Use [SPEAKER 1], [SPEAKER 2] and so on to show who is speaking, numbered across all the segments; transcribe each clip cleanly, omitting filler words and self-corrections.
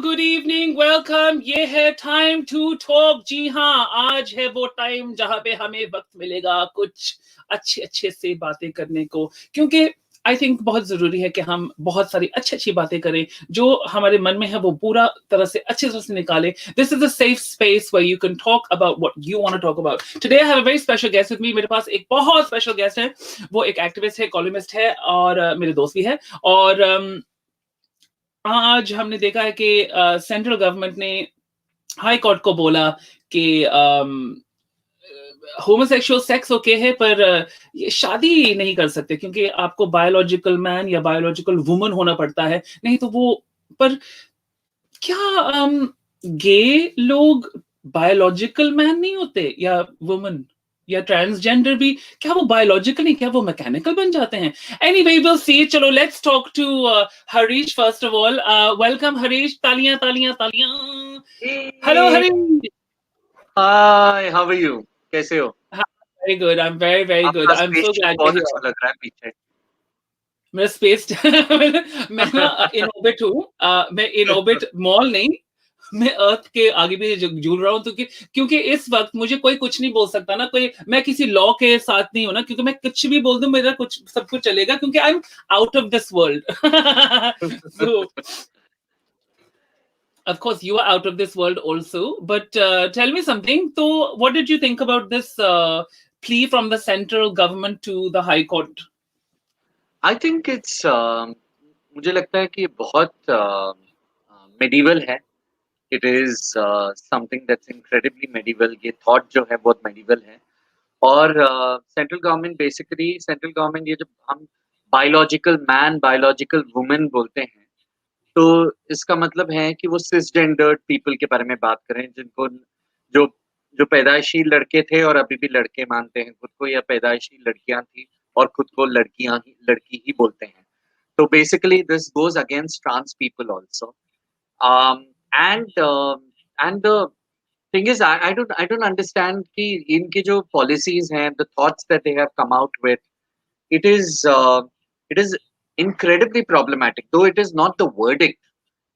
[SPEAKER 1] Good evening, welcome. ये है time to talk. जी हाँ, आज है वो टाइम जहां पे हमें वक्त मिलेगा कुछ अच्छे अच्छे से बातें करने को, क्योंकि आई थिंक बहुत जरूरी है कि हम बहुत सारी अच्छी अच्छी बातें करें। जो हमारे मन में है वो पूरा तरह से अच्छे तरह से निकाले। This is a safe space where you can talk about what you want to talk about. Today I have a very special guest with me. मेरे पास एक बहुत स्पेशल गेस्ट है। वो एक एक्टिविस्ट है, कॉलमिस्ट है और मेरे दोस्त भी है। और आज हमने देखा है कि सेंट्रल गवर्नमेंट ने हाई कोर्ट को बोला कि होमोसेक्सुअल सेक्स ओके है, पर ये शादी नहीं कर सकते क्योंकि आपको बायोलॉजिकल मैन या बायोलॉजिकल वुमन होना पड़ता है, नहीं तो वो। पर क्या गे लोग बायोलॉजिकल मैन नहीं होते या वुमन या ट्रांसजेंडर भी? क्या वो बायोलॉजिकल नहीं, क्या वो मैकेनिकल बन जाते हैं? Anyway, will see. चलो, let's talk to Harish first of all. Welcome Harish. तालियां तालियां तालियां। Hello
[SPEAKER 2] Hey,
[SPEAKER 1] Harish.
[SPEAKER 2] hi, how are you? कैसे हो?
[SPEAKER 1] Very good, I am very very good,
[SPEAKER 2] आपका
[SPEAKER 1] I am so
[SPEAKER 2] spaceship
[SPEAKER 1] glad to
[SPEAKER 2] बहुत
[SPEAKER 1] हियर।
[SPEAKER 2] अच्छा लग रहा है पीछे।
[SPEAKER 1] मैं स्पेस मैं ना इन ऑर्बिट हूँ। मैं इन ऑर्बिट मॉल नहीं, मैं अर्थ के आगे भी झूल रहा हूँ, क्योंकि इस वक्त मुझे कोई कुछ नहीं बोल सकता ना। कोई, मैं किसी लॉ के साथ नहीं हूं ना, क्योंकि मैं कुछ भी बोल दूं मेरा कुछ सब कुछ चलेगा, क्योंकि I am out of this world. So of course you are out of this world also, but tell me something. So what did you think about this plea from the central government to the high court?
[SPEAKER 2] I think it's मुझे लगता है कि ये बहुत medieval है. It is something that's incredibly medieval. ये thought जो है बहुत medieval है. और central government basically central government ये जब हम बायोलॉजिकल मैन बायोलॉजिकल वुमेन बोलते हैं तो इसका मतलब है कि वो सिसजेंडर्ड पीपल के बारे में बात करें जिनको जो जो पैदाइशी लड़के थे और अभी भी लड़के मानते हैं खुद को, या पैदाइशी लड़कियां थी और खुद को लड़की ही बोलते हैं. तो basically this goes against trans people also. And the thing is I don't understand कि इनके जो पॉलिसीज हैं, the thoughts that they have come out with, it is it is incredibly problematic, though it is not the verdict.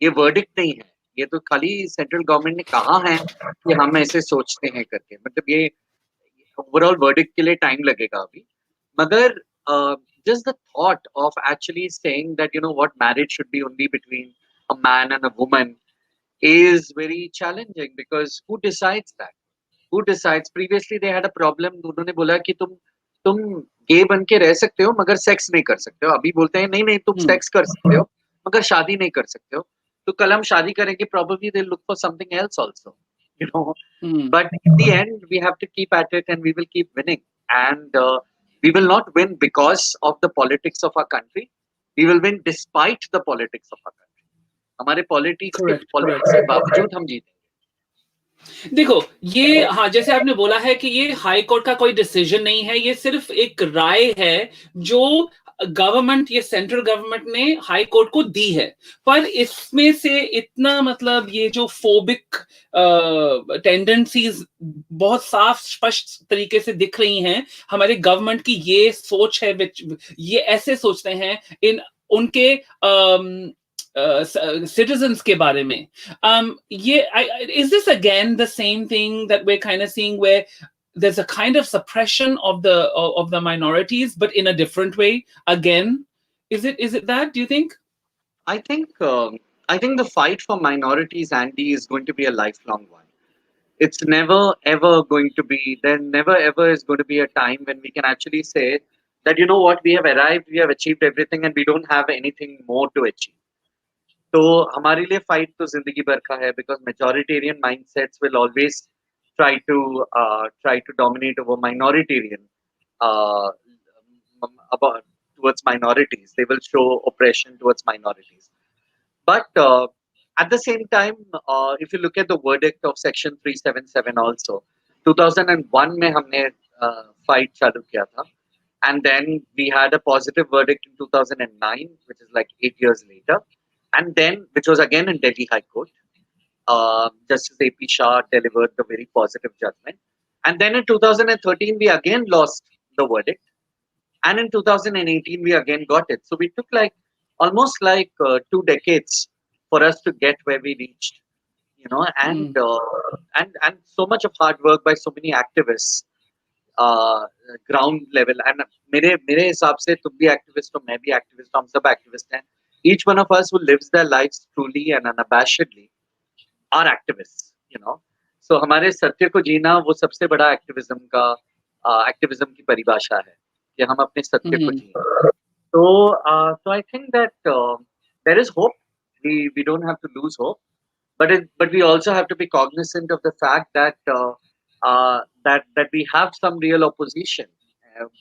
[SPEAKER 2] ये verdict नहीं है, ये तो खाली सेंट्रल गवर्नमेंट ने कहा है कि हम ऐसे सोचते हैं करके. मतलब ये ओवरऑल वर्डिक्ट के लिए टाइम लगेगा अभी. मगर just the thought of actually saying that what marriage should be only between a man and a woman is very challenging, because who decides that? Who decides? Previously they had a problem. उन्होंने बोला कि तुम गे बन के रह सकते हो मगर सेक्स नहीं कर सकते हो. अभी बोलते हैं नहीं नहीं तुम सेक्स कर सकते हो मगर शादी नहीं कर सकते हो. तो कल हम शादी करेंगे, probably they'll look for something else also, you know. But in the end we have to keep at it and we will keep winning. And we will not win because of the politics of our country. We will win despite the politics of our country. हमारे
[SPEAKER 1] Correct,
[SPEAKER 2] politics
[SPEAKER 1] correct.
[SPEAKER 2] के बावजूद हम जीतेंगे.
[SPEAKER 1] देखो, ये हाँ, जैसे आपने बोला है कि ये हाई कोर्ट का कोई डिसीजन नहीं है, ये सिर्फ एक राय है जो गवर्नमेंट, ये सेंट्रल गवर्नमेंट ने हाई कोर्ट को दी है। पर इसमें से इतना, मतलब ये जो फोबिक टेंडेंसीज बहुत साफ स्पष्ट तरीके से दिख रही हैं। हमारे गवर्नमेंट की ये सोच है, ये ऐसे सोचते हैं इन उनके citizens के बारे में. Is this again the same thing that we're kind of seeing, where there's a kind of suppression of the minorities, but in a different way? Again, is it that? Do you think?
[SPEAKER 2] I think I think the fight for minorities, Andy, is going to be a lifelong one. It's never ever going to be. There never ever is going to be a time when we can actually say that what, we have arrived, we have achieved everything, and we don't have anything more to achieve. तो हमारे लिए fight तो जिंदगी भर का है, because majoritarian mindsets will always try to dominate over minoritarian uh, about towards minorities. They will show oppression towards minorities. But at the same time, if you look at the verdict of Section 377 also, 2001 में हमने fight चालू किया था, and then we had a positive verdict in 2009, which is like 8 years later, and then which was again in Delhi High Court. Justice A.P. Shah delivered the very positive judgment, and then in 2013 we again lost the verdict, and in 2018 we again got it. So we took like almost like 2 decades for us to get where we reached, you know,
[SPEAKER 1] Mm.
[SPEAKER 2] and so much of hard work by so many activists, ground level and मेरे हिसाब से तुम भी activist हो, मैं भी activist, हम सब एक्टिविस्ट हैं. Each one of us who lives their lives truly and unabashedly are activist, you know. So हमारे सत्य को जीना वो सबसे बड़ा एक्टिविज्म की परिभाषा है कि हम अपने सत्य को
[SPEAKER 1] Mm.
[SPEAKER 2] जिए. So I think that there is hope. We don't have to lose hope, but we also have to be cognizant of the fact that that we have some real opposition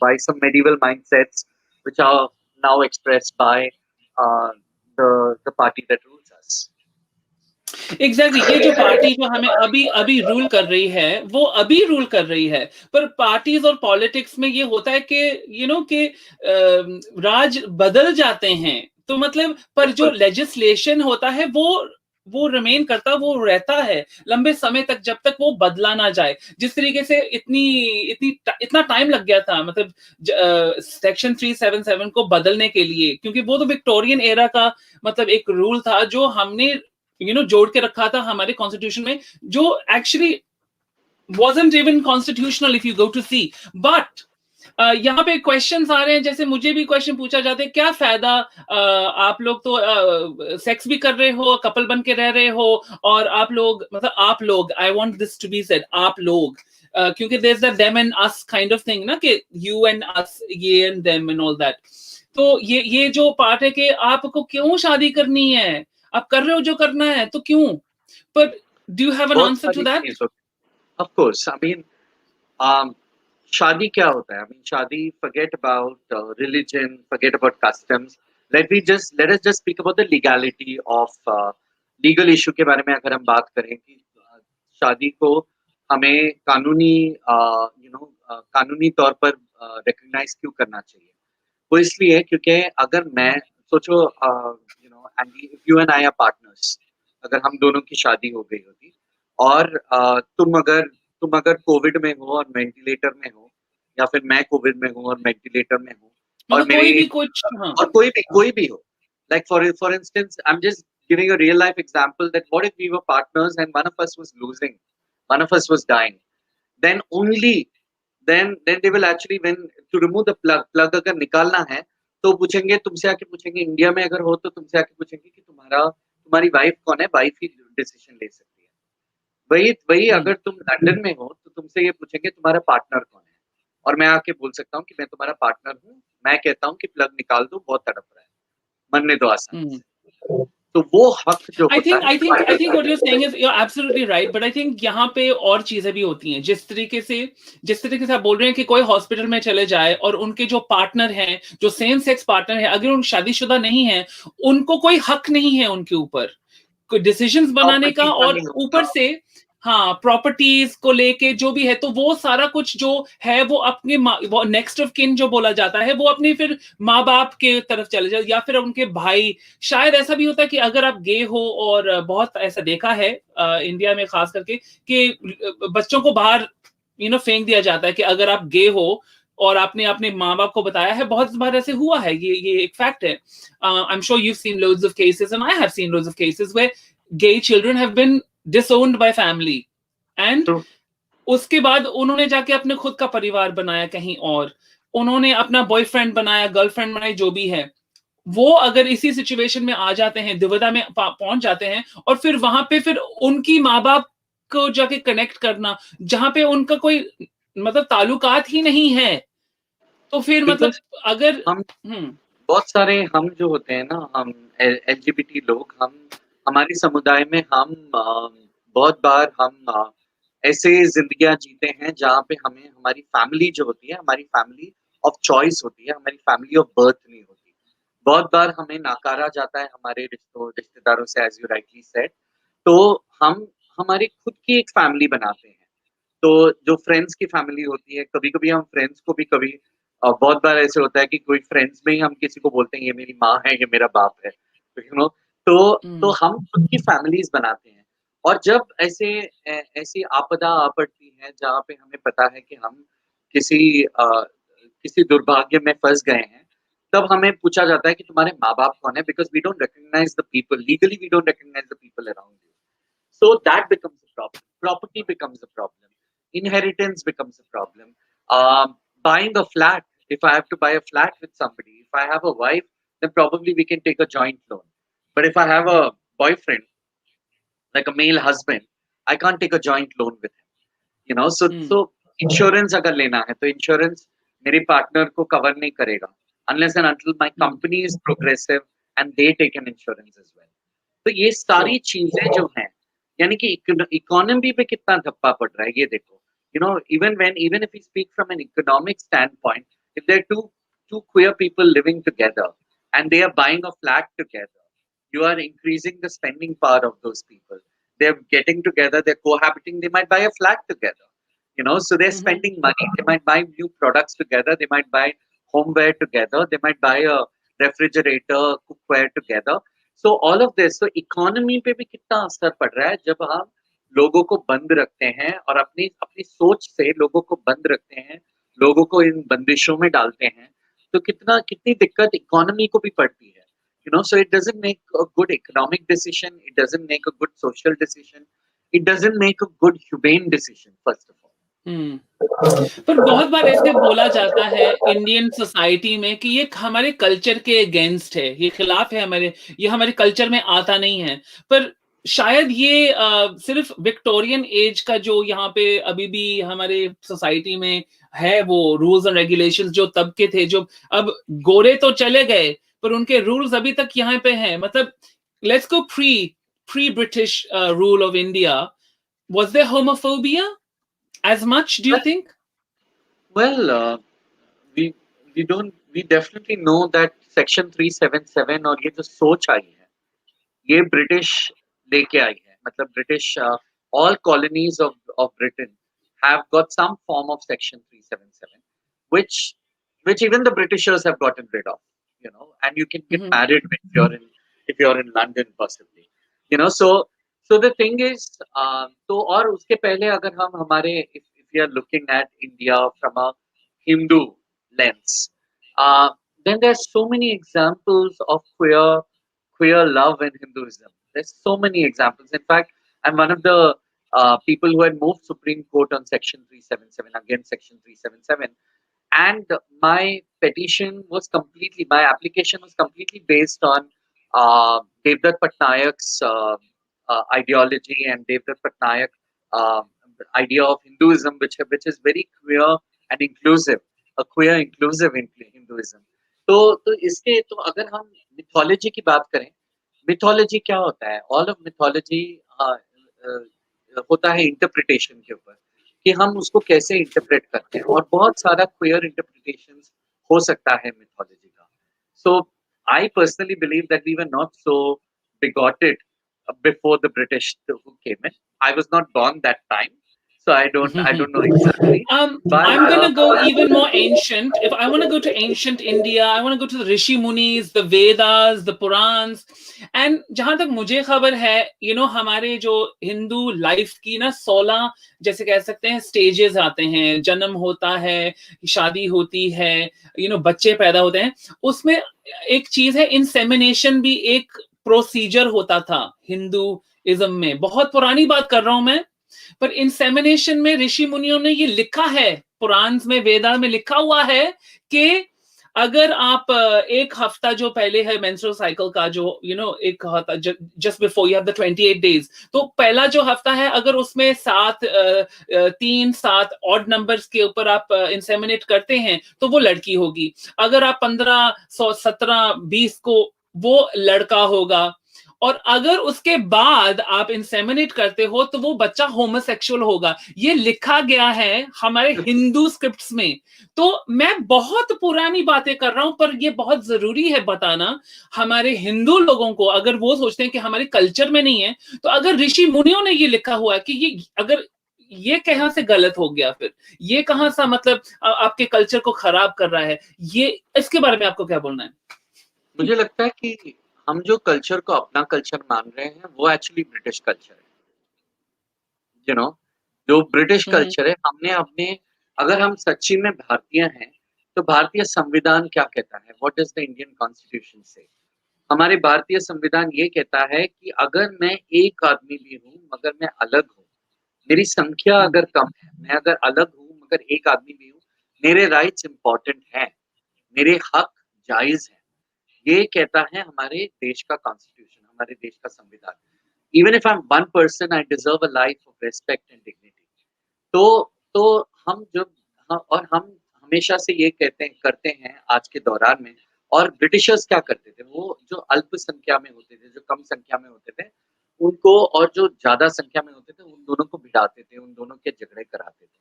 [SPEAKER 2] by some medieval mindsets, which are now expressed by uh, the party that rules us.
[SPEAKER 1] Exactly ये जो party जो हमें अभी अभी rule कर रही है वो अभी रूल कर रही है, पर पार्टीज और पॉलिटिक्स में ये होता है कि कि राज बदल जाते हैं, तो मतलब पर जो
[SPEAKER 2] बिल्कुल.
[SPEAKER 1] लेजिस्लेशन होता है वो रिमेन करता, वो रहता है लंबे समय तक, जब तक वो बदला ना जाए. जिस तरीके से इतना टाइम लग गया था, मतलब सेक्शन 377 को बदलने के लिए, क्योंकि वो तो विक्टोरियन एरा का मतलब एक रूल था जो हमने जोड़ के रखा था हमारे कॉन्स्टिट्यूशन में, जो actually wasn't even constitutional if you go to see. But यहाँ पे क्वेश्चंस आ रहे हैं, जैसे मुझे भी क्वेश्चन पूछा जाता है, क्या फायदा, आप लोग तो सेक्स भी कर रहे हो, कपल बन के रह रहे हो, और आप लोग, मतलब आप लोग, I want this to be said, आप लोग, क्योंकि there is that them and us kind of thing ना, कि यू एंड अस, ये and them and all that. तो ये जो पार्ट है कि आपको क्यों शादी करनी है, आप कर रहे हो जो करना है तो क्यों, पर डू यू हैव एन
[SPEAKER 2] बहुत
[SPEAKER 1] आंसर टू
[SPEAKER 2] सारी
[SPEAKER 1] दैट?
[SPEAKER 2] चीजों. Of course, I mean, um, शादी क्या होता है? I mean, शादी, forget about religion, forget about customs. Let us just speak about the legality of legal issue के बारे में अगर हम बात करें कि शादी को हमें कानूनी तौर पर रिकॉग्नाइज क्यों करना चाहिए? वो इसलिए क्योंकि अगर मैं सोचो, and if you and I R partners, अगर हम दोनों की शादी हो गई होती और तुम अगर कोविड में हो और वेंटिलेटर में हो, या फिर मैं कोविड में हूँ और वेंटिलेटर में हूँ, और
[SPEAKER 1] मतलब कोई
[SPEAKER 2] मेरी
[SPEAKER 1] भी कुछ, हाँ.
[SPEAKER 2] और कोई भी हो, like for instance, I'm just giving a real life example that what if we were partners and one of us was losing, one of us was dying, then only then they will actually, when to remove the plug अगर निकालना है तो पूछेंगे, तुमसे आके पूछेंगे, India में अगर हो तो तुमसे आके पूछेंगे कि तुम्हारी वाइफ कौन है, वाइफ ही डिसीजन ले सकती है. वही
[SPEAKER 1] हम्म.
[SPEAKER 2] अगर तुम लंदन में हो तो तुमसे ये पूछेंगे तुम्हारा पार्टनर कौन है, और मैं आके बोल सकता हूँ कि मैं तुम्हारा पार्टनर हूँ, मैं कहता हूँ कि प्लग निकाल दो, बहुत तड़प रहा है, मरने दो आसानी
[SPEAKER 1] हम्म.
[SPEAKER 2] से. तो वो हक जो
[SPEAKER 1] आई
[SPEAKER 2] होता
[SPEAKER 1] थिंक
[SPEAKER 2] है.
[SPEAKER 1] What you saying is, you are absolutely right, but I think यहाँ पे और चीजें भी होती हैं. जिस तरीके से आप बोल रहे हैं कि कोई हॉस्पिटल में चले जाए और उनके जो पार्टनर हैं, जो सेम सेक्स पार्टनर है, अगर उन शादीशुदा नहीं है, उनको कोई हक नहीं है उनके ऊपर डिसीजंस बनाने का,
[SPEAKER 2] प्रॉपर्टी का
[SPEAKER 1] और
[SPEAKER 2] नहीं
[SPEAKER 1] ऊपर
[SPEAKER 2] होता.
[SPEAKER 1] से हाँ, प्रॉपर्टीज को लेके जो भी है, तो वो सारा कुछ जो है वो अपने वो नेक्स्ट ऑफ किन जो बोला जाता है, वो अपने फिर माँ बाप के तरफ चले जाए, या फिर उनके भाई. शायद ऐसा भी होता है कि अगर आप गे हो, और बहुत ऐसा देखा है इंडिया में खास करके, कि बच्चों को बाहर फेंक दिया जाता है, कि अगर आप गे हो और आपने अपने माँ बाप को बताया है. बहुत बार ऐसे हुआ है, ये एक फैक्ट है. I am sure you seen loads of cases and I have seen loads of cases where gay children have been disowned by family, and
[SPEAKER 2] तो
[SPEAKER 1] उसके बाद उन्होंने जाके अपने खुद का परिवार बनाया कहीं और, उन्होंने अपना बॉयफ्रेंड बनाया, गर्लफ्रेंड बनाई, जो भी है. वो अगर इसी सिचुएशन में आ जाते हैं, दुविधा में पहुंच जाते हैं, और फिर वहां पे फिर उनकी माँ बाप को जाके कनेक्ट करना, जहां पे उनका कोई मतलब ताल्लुकात ही नहीं है, तो फिर मतलब
[SPEAKER 2] बिकॉज
[SPEAKER 1] अगर.
[SPEAKER 2] हम
[SPEAKER 1] हम्म.
[SPEAKER 2] बहुत सारे हम जो होते हैं ना, हम एलजीबीटी लोग, हम हमारी समुदाय में हम बहुत बार हम ऐसे जिंदगियां जीते हैं जहाँ पे हमें हमारी फैमिली जो होती है, हमारी फैमिली ऑफ चॉइस होती है, हमारी फैमिली ऑफ बर्थ नहीं होती. बहुत बार हमें नकारा जाता है हमारे रिश्तेदारों से, एज यू राइटली सेड. तो हम हमारी खुद की एक फैमिली बनाते हैं. तो जो फ्रेंड्स की फैमिली होती है, कभी-कभी हम फ्रेंड्स को भी कभी बहुत बार ऐसे होता है कि कोई फ्रेंड्स में ही हम किसी को बोलते हैं, ये मेरी माँ है, ये मेरा बाप है, यू नो. तो हम खुद की फैमिलीज़ बनाते हैं. और जब ऐसी आपदा आ पड़ती है जहाँ पे हमें पता है कि हम किसी दुर्भाग्य में फँस गए हैं, तब हमें पूछा जाता है कि तुम्हारे माँ बाप कौन है, because we don't recognise the people legally, we don't recognise the people around you. So that becomes a problem. Property becomes a problem. Inheritance becomes a problem. Buying a flat. If I have to buy a flat with somebody, if I have a wife, then probably we can take a joint loan. But if I have a boyfriend, like a male husband, I can't take a joint loan with him. So insurance अगर लेना है तो insurance मेरे partner को cover नहीं करेगा unless and until my company is progressive and they take an insurance as well. तो ये सारी चीजें जो हैं, यानी कि इकोनॉमी पे कितना धप्पा पड़ रहा है ये देखो. Even if we speak from an economic standpoint, if there are two queer people living together and they are buying a flat together, you are increasing the spending power of those people. They're getting together, they're cohabiting, they might buy a flat together. So they're spending money. They might buy new products together, they might buy homeware together, they might buy a refrigerator, cookware together. So all of this, so economy पे भी कितना असर पड़ रहा है जब हम लोगों को बंद रखते हैं और अपनी अपनी सोच से लोगों को बंद रखते हैं, लोगों को इन बंदिशों में डालते हैं, तो कितनी दिक्कत इकोनॉमी को भी पड़ती है. So it doesn't make a good economic decision, it doesn't make a good social decision, it doesn't make a good humane decision, first of all.
[SPEAKER 1] पर बहुत बार ऐसे बोला जाता है इंडियन सोसाइटी में कि ये हमारे कल्चर के अगेंस्ट है, ये खिलाफ है हमारे, ये हमारे कल्चर में आता नहीं है. पर शायद ये सिर्फ विक्टोरियन एज का जो यहाँ पे अभी भी हमारे सोसाइटी में है, वो रूल्स एंड रेगुलेशंस जो तब के थे, जो अब गोरे तो चले गए पर उनके रूल्स अभी तक यहाँ पे हैं. मतलब let's go pre British rule of India. Was there homophobia as much, do you think?
[SPEAKER 2] Well, we definitely know that Section 377 और ये जो सोच आई है, ये ब्रिटिश लेके आई है. मतलब British all colonies of Britain have got some form of Section 377, which even the Britishers have gotten rid of. And you can get married if you're in London possibly. So the thing is, तो और उसके पहले अगर हम हमारे if we are looking at India from a Hindu lens, then there's so many examples of queer love in Hinduism. There's so many examples. In fact, I'm one of the people who had moved Supreme Court on Section 377, against Section 377. And my application was completely based on Devdutt Patnaik's ideology and Devdutt Patnaik idea of Hinduism, which is very queer and inclusive, a queer inclusive Hinduism. तो इसके तो अगर हम mythology की बात करें, mythology क्या होता है? ऑल ऑफ मिथोलॉजी होता है इंटरप्रिटेशन के ऊपर, कि हम उसको कैसे इंटरप्रेट करते हैं, और बहुत सारा क्वियर इंटरप्रिटेशन हो सकता है मिथोलॉजी का. So I personally believe that we were not so bigoted before the British who came in. I was not born that time, so I don't know exactly.
[SPEAKER 1] But I'm gonna go even more ancient. If I want to go to ancient India, I want to go to the Rishi Munis, the Vedas, the Purans. And जहां तक मुझे खबर है, हमारे जो Hindu life की ना 16 जैसे कह सकते हैं स्टेजेस आते हैं. जन्म होता है, शादी होती है, बच्चे पैदा होते हैं. उसमें एक चीज है, इंसेमिनेशन भी एक प्रोसीजर होता था हिंदूइज्म में. बहुत पुरानी बात कर रहा हूं मैं, पर इंसेमिनेशन में ऋषि मुनियों ने ये लिखा है, पुराण में, वेदा में लिखा हुआ है कि अगर आप एक हफ्ता जो पहले है मेंस्ट्रुअल साइकिल का, जो एक हफ्ता just before you have the 28 days, तो पहला जो हफ्ता है अगर उसमें 3-7 ऑड नंबर्स के ऊपर आप इंसेमिनेट करते हैं तो वो लड़की होगी. अगर आप 15, 17, 20 को, वो लड़का होगा. और अगर उसके बाद आप इंसेमिनेट करते हो तो वो बच्चा होमोसेक्सुअल होगा. ये लिखा गया है हमारे हिंदू स्क्रिप्ट्स में. तो मैं बहुत पुरानी बातें कर रहा हूं, पर ये बहुत जरूरी है बताना हमारे हिंदू लोगों को, अगर वो सोचते हैं कि हमारे कल्चर में नहीं है, तो अगर ऋषि मुनियों ने ये लिखा हुआ है कि ये, अगर ये कहां से गलत हो गया, फिर ये कहां सा मतलब आपके कल्चर को खराब कर रहा है, ये इसके बारे में आपको क्या बोलना है?
[SPEAKER 2] मुझे लगता है कि हम जो कल्चर को अपना कल्चर मान रहे हैं वो एक्चुअली ब्रिटिश कल्चर है. जो ब्रिटिश कल्चर है, हमने अपने, अगर हम सच्ची में भारतीय हैं तो भारतीय संविधान क्या कहता है? What does the Indian constitution से? हमारे भारतीय संविधान ये कहता है कि अगर मैं एक आदमी भी हूँ मगर मैं अलग हूँ, मेरी संख्या अगर कम है, मैं अगर अलग हूँ मगर एक आदमी भी हूँ, मेरे राइट्स इम्पोर्टेंट हैं, मेरे हक जायज हैं। ये कहता है हमारे देश का कॉन्स्टिट्यूशन, हमारे देश का संविधान। Even if I am one person, I deserve a life of respect and dignity. तो हम जब और हम हमेशा से ये करते हैं आज के दौरान में। और ब्रिटिशर्स क्या करते थे, वो जो अल्प संख्या में होते थे, जो कम संख्या में होते थे, उनको, और जो ज्यादा संख्या में होते थे, उन दोनों को भिड़ाते थे, उन दोनों के झगड़े कराते थे।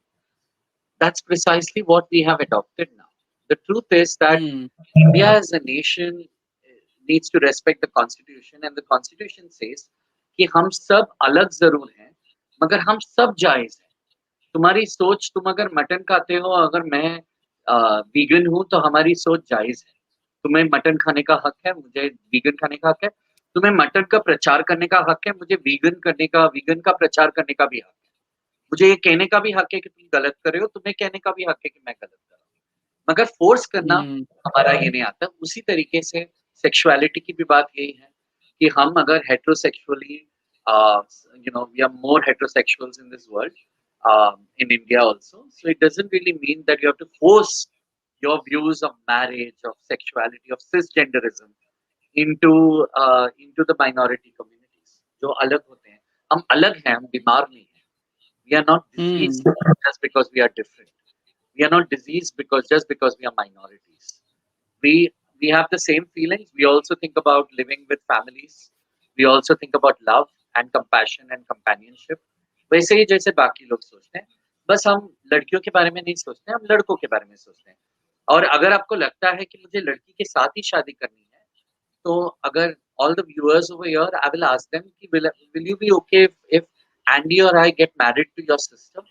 [SPEAKER 2] That's precisely what we have adopted now. The truth is that
[SPEAKER 1] Hmm.
[SPEAKER 2] India as a nation needs to respect the constitution, and the constitution says कि हम सब अलग जरूर हैं मगर हम सब जायज हैं। तुम्हारी सोच, तुम अगर मटन खाते हो, अगर मैं वीगन हूँ, तो हमारी सोच जायज है। तुम्हें मटन खाने का हक है, मुझे वीगन खाने का हक है। तुम्हें मटन का प्रचार करने का हक है, मुझे वीगन का प्रचार करने का भी हक है। मुझे ये कहने का भी हक है कि तुम गलत कर रहे हो, तुम्हें कहने का भी हक है कि मैं गलत कर रहा हूँ। मगर फोर्स करना
[SPEAKER 1] Hmm.
[SPEAKER 2] हमारा ये नहीं आता। उसी तरीके से सेक्सुअलिटी की भी बात यही है कि हम अगर heterosexually, we are more heterosexuals in this world, in India also. So it doesn't really mean that you have to force your views of marriage, of sexuality, of cisgenderism into the minority communities जो अलग होते हैं। हम अलग हैं, हम बीमार नहीं हैं। We are not
[SPEAKER 1] Hmm.
[SPEAKER 2] diseased just because we are different. We are not diseased just because we are minorities. We have the same feelings. We also think about living with families. We also think about love and compassion and companionship. वैसे ही जैसे बाकी लोग सोचते हैं, बस हम लड़कियों के बारे में नहीं सोचते, हम लड़कों के बारे में सोचते हैं। और अगर आपको लगता है कि मुझे लड़की के साथ ही शादी करनी है, तो अगर all the viewers over here, I will ask them कि will you be okay if Andy or I get married to your sister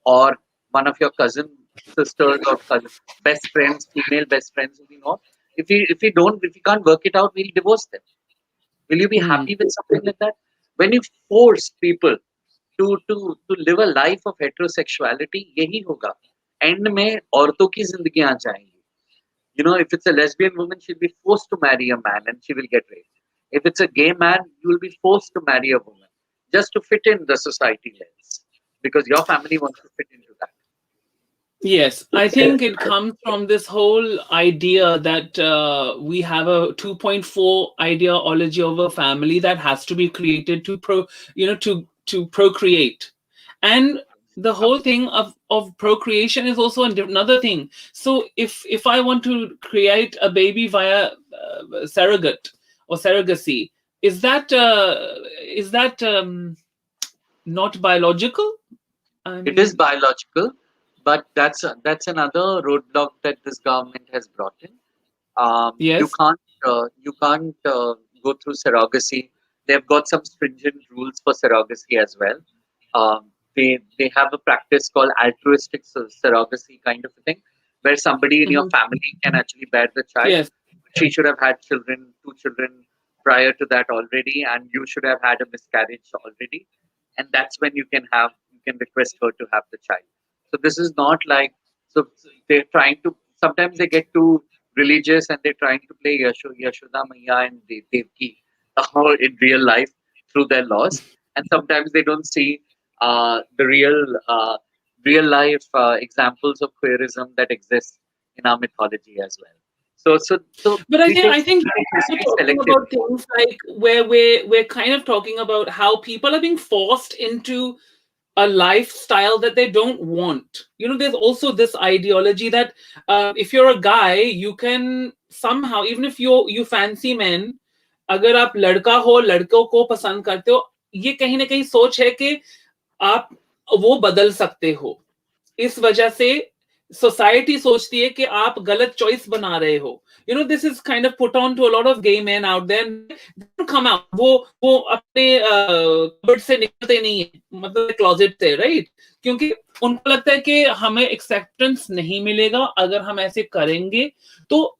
[SPEAKER 2] or one of your cousin sisters or best friends, female best friends who we know? If we can't work it out, we'll divorce them. Will you be
[SPEAKER 1] Hmm.
[SPEAKER 2] happy with something like that? When you force people to live a life of heterosexuality, यही होगा। And में औरतों की जिंदगियां जाएंगी। You know, if it's a lesbian woman, she'll be forced to marry a man and she will get raped. If it's a gay man, you will be forced to marry a woman just to fit in the society lens because your family wants to fit into that.
[SPEAKER 1] Yes, I think it comes from this whole idea that we have a 2.4 ideology of a family that has to be created to to procreate, and the whole thing of procreation is also another thing. So if I want to create a baby via surrogate or surrogacy, is that not biological? I
[SPEAKER 2] It is
[SPEAKER 1] mean,
[SPEAKER 2] biological, but that's another roadblock that this government has brought in. You
[SPEAKER 1] yes.
[SPEAKER 2] can't go through surrogacy. They've got some stringent rules for surrogacy as well. They have a practice called altruistic surrogacy kind of a thing, where somebody in your
[SPEAKER 1] Mhm.
[SPEAKER 2] family can actually bear the child.
[SPEAKER 1] Yes.
[SPEAKER 2] She should have had two children prior to that already, and you should have had a miscarriage already, and that's when you can request her to have the child. So this is not like, so they're trying to, sometimes they get too religious and they're trying to play Yashoda Maya and Devki in real life through their laws, and sometimes they don't see the real life examples of queerism that exist in our mythology as well. So
[SPEAKER 1] But
[SPEAKER 2] we take
[SPEAKER 1] I think you're
[SPEAKER 2] history
[SPEAKER 1] talking about
[SPEAKER 2] selectively.
[SPEAKER 1] things like where we're kind of talking about how people are being forced into a lifestyle that they don't want. There's also this ideology that if you're a guy, you can somehow, even if you fancy men, अगर आप लड़का हो, लड़कों को पसंद करते हो, ये कहीं ना कहीं सोच है कि आप वो बदल सकते हो। इस वजह से सोसाइटी सोचती है कि आप गलत चॉइस बना रहे हो। This is kind of put on to a lot of gay man out there, come out, वो अपने कबर्ड से निकलते नहीं है, मतलब क्लोजेट से, राइट? क्योंकि उनको लगता है कि हमें एक्सेप्टेंस नहीं मिलेगा अगर हम ऐसे करेंगे। तो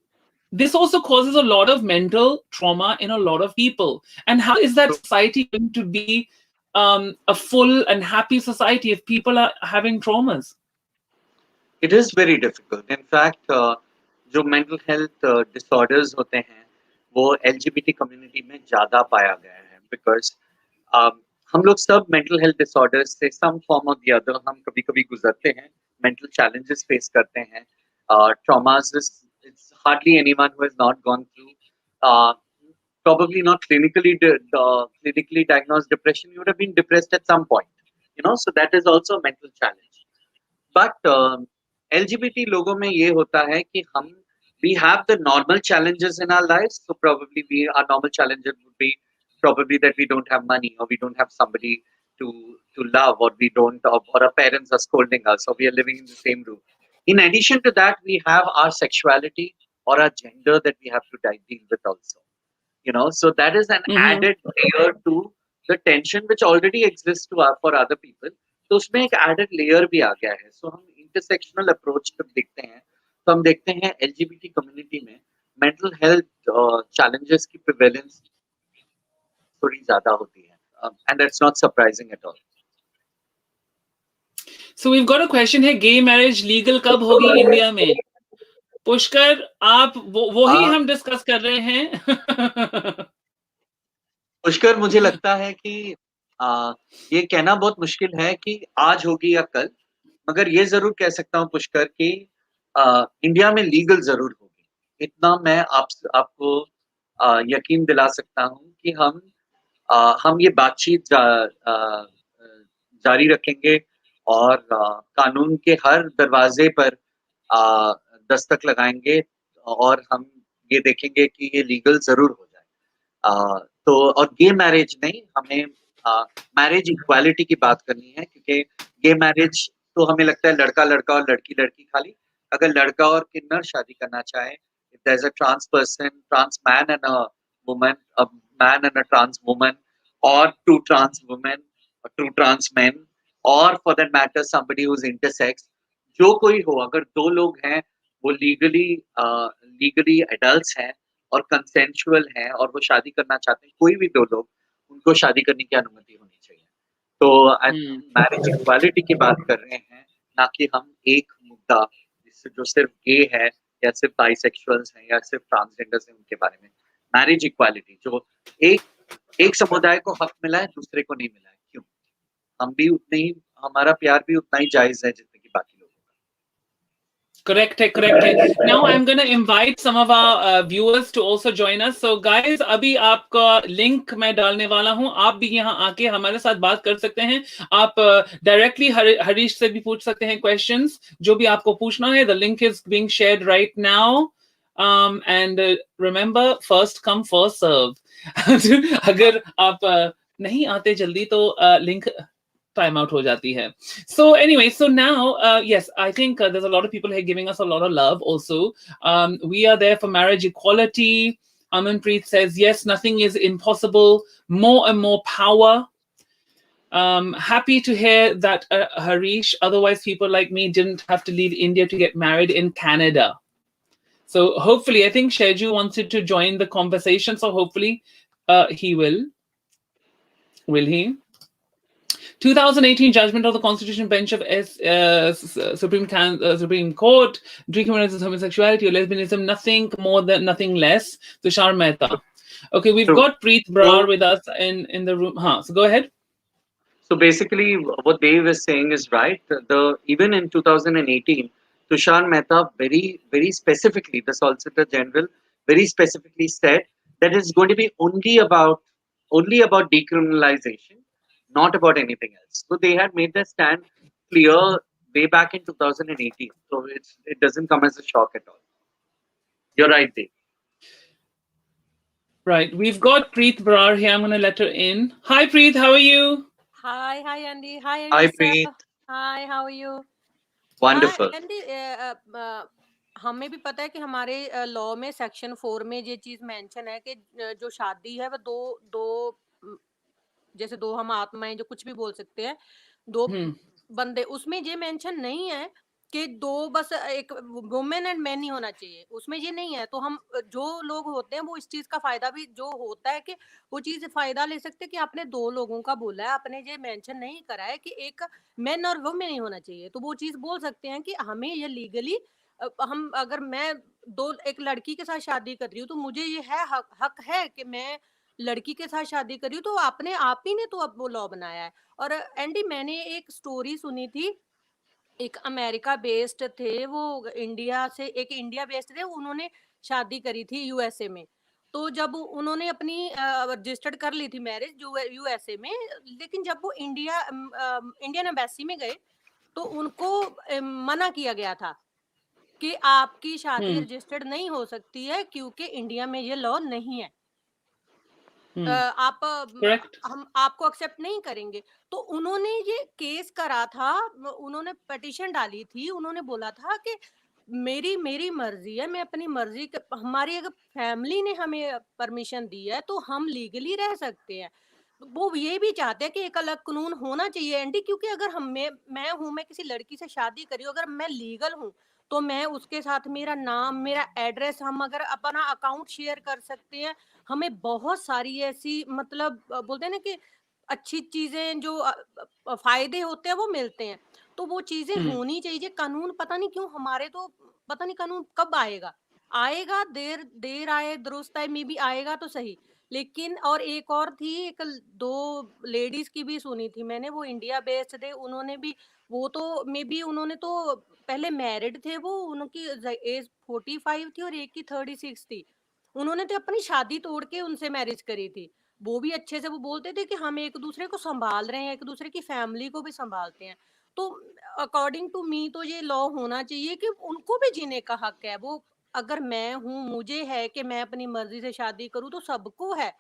[SPEAKER 1] this also causes a lot of mental trauma in a lot of people. And how is that society going to be a full and happy society if people are having traumas?
[SPEAKER 2] It is very difficult. In fact, जो mental health disorders होते हैं, वो LGBT community में ज़्यादा पाया गया है because हम लोग सब mental health disorders से some form or the other हम कभी-कभी गुजरते हैं, mental challenges face करते हैं, traumas is it's hardly anyone who has not gone through uh, probably not clinically diagnosed depression. You would have been depressed at some point, you know. So that is also a mental challenge. But LGBT लोगों में ये होता है कि हम we have the normal challenges in our lives. So probably our normal challenges would be probably that we don't have money or we don't have somebody to love or we don't or our parents are scolding us or we are living in the same room. In addition to that, we have our sexuality or our gender that we have to deal with also. You know, so that is an
[SPEAKER 1] Mm-hmm.
[SPEAKER 2] added layer to the tension which already exists for other people. तो उसमें एक added layer भी आ गया है. So हम intersectional approach जब देखते हैं, तो हम देखते हैं LGBT community में mental health challenges की prevalence थोड़ी ज़्यादा होती है, and that's not surprising at all.
[SPEAKER 1] So we've got a question है, gay marriage legal कब होगी इंडिया में? पुष्कर, आप वो ही हम डिस्कस कर रहे हैं.
[SPEAKER 2] पुष्कर, मुझे लगता है कि ये कहना बहुत मुश्किल है कि आज होगी या कल, मगर ये ज़रूर कह सकता हूँ पुष्कर कि इंडिया में लीगल ज़रूर होगी। इतना मैं आपको यकीन दिला सकता हूँ कि हम ये बातचीत जारी रखेंगे और कानून के हर दरवाजे पर दस्तक लगाएँगे और हम ये देखेंगे कि ये लीगल ज़रूर हो जाए। तो और गे मैरिज नहीं, हमें मैरिज इक्वालिटी की बात करनी है क्योंकि गे मैरिज तो हमें लगता है लड़का-लड़का और लड़की-लड़की खाली। अगर लड़का और किन्नर शादी करना चाहे, if there's a trans person, trans man and a woman, a man and a trans woman, or two trans women, or two trans men, or for that matter somebody who's intersex, जो कोई हो, अगर 2 लोग हैं, वो legally adults हैं और consensual हैं और वो शादी करना चाहते हैं, कोई भी 2 लोग, उनको शादी करने की अनुमति होनी चाहिए। तो हम मैरिज इक्वालिटी की बात कर रहे हैं, ना कि हम एक मुद्दा जो सिर्फ गे है या सिर्फ बाइसेक्सुअल्स हैं या सिर्फ ट्रांसजेंडर्स हैं उनके बारे में। मैरिज इक्वालिटी जो एक समुदाय को हक मिला है, दूसरे को नहीं मिला है, क्यों? हम भी उतने ही हमारा प्यार भी उतना ही जायज़ है जितने कि बाकी लोगों का।
[SPEAKER 1] Correct है. Now I'm going to invite some of our viewers to also join us. So guys, अभी आपका लिंक मैं डालने वाला हूं. आप भी यहाँ आके हमारे साथ बात कर सकते हैं. आप डायरेक्टली हरीश से भी पूछ सकते हैं questions. जो भी आपको पूछना है, the link is being shared right now. And remember, first come, first serve. अगर आप नहीं आते जल्दी तो link time out ho jati hai. So anyway, so now yes, I think there's a lot of people here giving us a lot of love also. We are there for marriage equality. Amanpreet says yes, nothing is impossible, more and more power. Happy to hear that Harish, otherwise people like me didn't have to leave India to get married in Canada. So hopefully, I think Sheju wanted to join the conversation, so hopefully he will he? 2018 judgment of the Constitutional Bench of Supreme Court, decriminalizes homosexuality or lesbianism, nothing more than nothing less. Tushar Mehta. Okay, we've got Preet Brar with us in the room. So go ahead.
[SPEAKER 2] So basically, what Dave is saying is right. Even in 2018, Tushar Mehta very specifically, the Solicitor General very specifically said that it's going to be only about decriminalization, not about anything else. So they had made their stand clear way back in 2018. So it doesn't come as a shock at all. You're right, Dave.
[SPEAKER 1] Right. We've got Preet Brar here. I'm going to let her in. Hi, Preet. How are you?
[SPEAKER 3] Hi, Andy. Hi,
[SPEAKER 2] Hi,
[SPEAKER 3] Elisa.
[SPEAKER 2] Preet.
[SPEAKER 3] Hi, how are you?
[SPEAKER 2] Wonderful.
[SPEAKER 3] Andy, हमें भी पता है कि हमारे law में section 4 में ये चीज मेंशन है कि जो शादी है वो दो जैसे दो हम आत्माएं जो कुछ भी बोल सकते हैं, दो बंदे, उसमें ये मेंशन नहीं है कि दो बस एक वुमेन एंड मैन ही होना चाहिए, उसमें ये नहीं है। तो हम जो लोग होते हैं वो इस चीज का फायदा भी जो होता है कि वो चीज फायदा ले सकते हैं कि आपने दो लोगों का बोला है, आपने ये मेंशन नहीं करा है कि एक मैन और वुमेन ही होना चाहिए, तो वो चीज बोल सकते हैं कि हमें ये लीगली हम अगर मैं दो एक लड़की के साथ शादी कर रही हूँ तो मुझे ये है हक है कि मैं लड़की के साथ शादी कर रही हूँ, तो आपने आप ही ने तो अब वो लॉ बनाया है। और एंडी मैंने एक स्टोरी सुनी थी, एक अमेरिका बेस्ड थे वो, इंडिया से एक इंडिया बेस्ड थे, उन्होंने शादी करी थी यूएसए में। तो जब उन्होंने अपनी रजिस्टर्ड कर ली थी मैरिज यूएसए में, लेकिन जब वो इंडियन एम्बेसी में गए तो उनको मना किया गया था कि आपकी शादी रजिस्टर्ड नहीं हो सकती है क्योंकि इंडिया में ये लॉ नहीं है। आप
[SPEAKER 1] करेक्ट।
[SPEAKER 3] हम आपको एक्सेप्ट नहीं करेंगे। तो उन्होंने ये केस करा था, उन्होंने पिटीशन डाली थी, उन्होंने बोला था कि मेरी मेरी मर्जी है, मैं अपनी मर्जी हमारी अगर फैमिली ने हमें परमिशन दी है तो हम लीगली रह सकते हैं। वो ये भी चाहते हैं कि एक अलग कानून होना चाहिए एंटी, क्योंकि अगर मैं किसी लड़की से शादी करी हूँ, अगर मैं लीगल हूँ तो मैं उसके साथ मेरा नाम, मेरा एड्रेस, हम अगर अपना अकाउंट शेयर कर सकते हैं, हमें बहुत सारी ऐसी मतलब बोलते हैं ना कि अच्छी चीजें जो फायदे होते हैं वो मिलते हैं। तो वो चीजें होनी चाहिए। कानून पता नहीं क्यों हमारे तो पता नहीं कानून कब आएगा, आएगा देर देर आए दुरुस्त आए, मे बी आएगा तो सही। लेकिन और एक और थी, एक दो लेडीज की भी सुनी थी मैंने, वो इंडिया बेस्ड थे, उन्होंने भी वो तो मे बी उन्होंने तो पहले मैरिड थे, वो उनकी एज 45 थी और एक की 36 थी। उन्होंने तो अपनी शादी तोड़ के उनसे मैरिज करी थी। वो भी अच्छे से वो बोलते थे कि हम एक दूसरे को संभाल रहे हैं, एक दूसरे की फैमिली को भी संभालते हैं। तो अकॉर्डिंग टू मी तो ये लॉ होना चाहिए कि उनको भी जीने का हक है। वो अगर मैं हूँ, मुझे है कि मैं अपनी मर्जी से शादी करूँ, तो सबको है।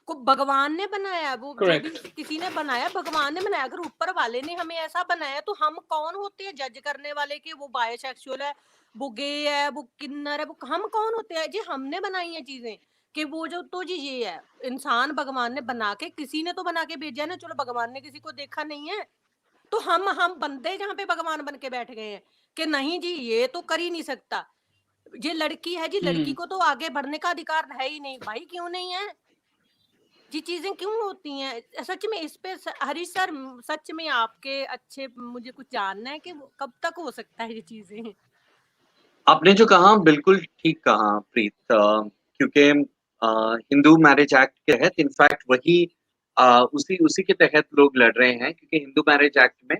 [SPEAKER 3] को भगवान ने बनाया, वो जो भी
[SPEAKER 1] करेक्ट।
[SPEAKER 3] किसी ने बनाया भगवान ने बनाया। अगर ऊपर वाले ने हमें ऐसा बनाया तो हम कौन होते हैं जज करने वाले कि वो बायोसेक्सुअल है, वो गे है, वो किन्नर है, वो हम कौन होते हैं जी? हमने बनाई है चीजें कि वो जो तो जी ये है, इंसान भगवान ने बना के, किसी ने तो बना के भेजा है ना। चलो भगवान ने किसी को देखा नहीं है, तो हम बंदे जहाँ पे भगवान बन के बैठ गए हैं कि नहीं जी ये तो कर ही नहीं सकता। ये लड़की है जी, लड़की को तो आगे बढ़ने का अधिकार है ही नहीं। भाई क्यों नहीं है? ये चीजें क्यों होती हैं? सच में इस पे हरीश सर, सच में आपके अच्छे, मुझे कुछ जानना है कि कब तक हो सकता है ये चीजें।
[SPEAKER 2] आपने जो कहा बिल्कुल ठीक कहा प्रीत, क्योंकि हिंदू मैरिज एक्ट के तहत इनफैक्ट वही उसी उसी के तहत लोग लड़ रहे हैं, क्योंकि हिंदू मैरिज एक्ट में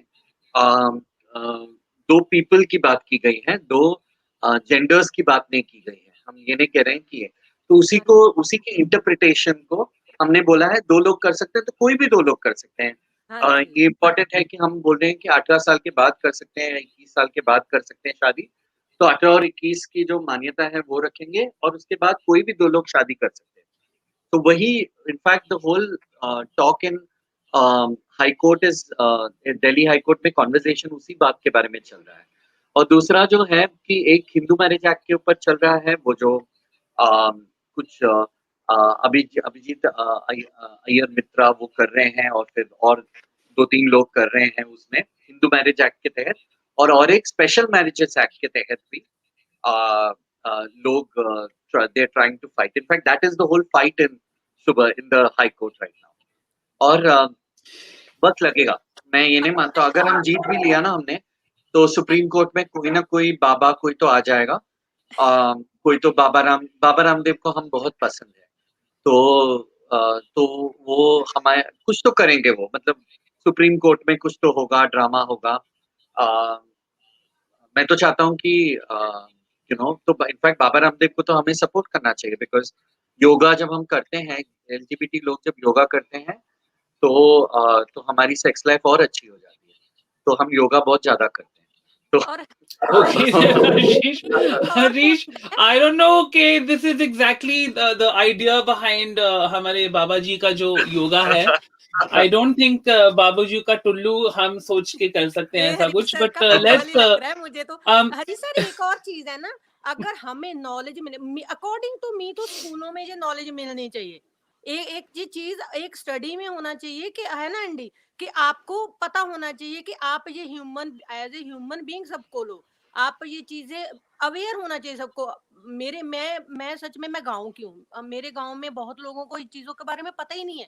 [SPEAKER 2] दो पीपल की बात की गई है, दो जेंडर्स की बात नहीं की गई है। हम ये नहीं कह रहे हैं कि ये तो उसी की इंटरप्रिटेशन को हमने बोला है दो लोग कर सकते हैं, तो कोई भी दो लोग कर सकते हैं।
[SPEAKER 3] हाँ जी।
[SPEAKER 2] ये इम्पोर्टेंट है कि हम बोल रहे हैं कि 18 साल के बाद कर सकते हैं, 21 साल के बाद कर सकते हैं शादी। तो 18 और 21 की जो मान्यता है वो रखेंगे, और उसके बाद कोई भी दो लोग शादी कर सकते हैं। तो वही in fact the whole talk in high court is, Delhi high court में कॉन्वर्सेशन उसी बात के बारे में चल रहा है। और दूसरा जो है कि एक हिंदू मैरिज एक्ट के ऊपर चल रहा है, वो जो कुछ अभिजीत अय्यर मित्रा वो कर रहे हैं, और फिर और 2-3 लोग कर रहे हैं उसमें हिंदू मैरिज एक्ट के तहत, और एक स्पेशल मैरिजेस एक्ट के तहत भी लोग they are trying to fight. In fact, that is the whole fight in the high court right now. और वक्त लगेगा, मैं ये नहीं मानता। अगर हम जीत भी लिया ना हमने, तो सुप्रीम कोर्ट में कोई ना कोई बाबा कोई तो आ जाएगा। कोई तो बाबा रामदेव को हम बहुत पसंद है, तो वो हमारे कुछ तो करेंगे वो, मतलब सुप्रीम कोर्ट में कुछ तो होगा, ड्रामा होगा। मैं तो चाहता हूँ कि तो इनफैक्ट बाबा रामदेव को तो हमें सपोर्ट करना चाहिए, बिकॉज योगा जब हम करते हैं, एलजीबीटी लोग जब योगा करते हैं, तो हमारी सेक्स लाइफ और अच्छी हो जाती है। तो हम योगा बहुत ज्यादा करते हैं।
[SPEAKER 3] और
[SPEAKER 1] Okay, Harish,
[SPEAKER 3] और
[SPEAKER 1] Harish, I don't know. Okay, this is exactly the idea behind हमारे बाबा जी का जो योगा है. I don't think बाबू जी का टुल्लू हम सोच के कर सकते हैं
[SPEAKER 3] ये
[SPEAKER 1] ऐसा
[SPEAKER 3] हरीश
[SPEAKER 1] कुछ,
[SPEAKER 3] सर
[SPEAKER 1] but
[SPEAKER 3] का पागल
[SPEAKER 1] let's
[SPEAKER 3] ही लग रहा है मुझे तो।
[SPEAKER 1] um,
[SPEAKER 3] हरीश सर एक और चीज है ना, अगर हमें नॉलेज मिले, अकॉर्डिंग टू मी तो स्कूलों में ये नॉलेज मिलनी चाहिए एक ये चीज एक स्टडी में होना चाहिए कि है ना एंडी, कि आपको पता होना चाहिए कि आप ये human as a human being सबको लो, आप ये चीजें अवेयर होना चाहिए सबको। मेरे मैं सच में मैं गाँव की हूँ, मेरे गाँव में बहुत लोगों को इन चीजों के बारे में पता ही नहीं है।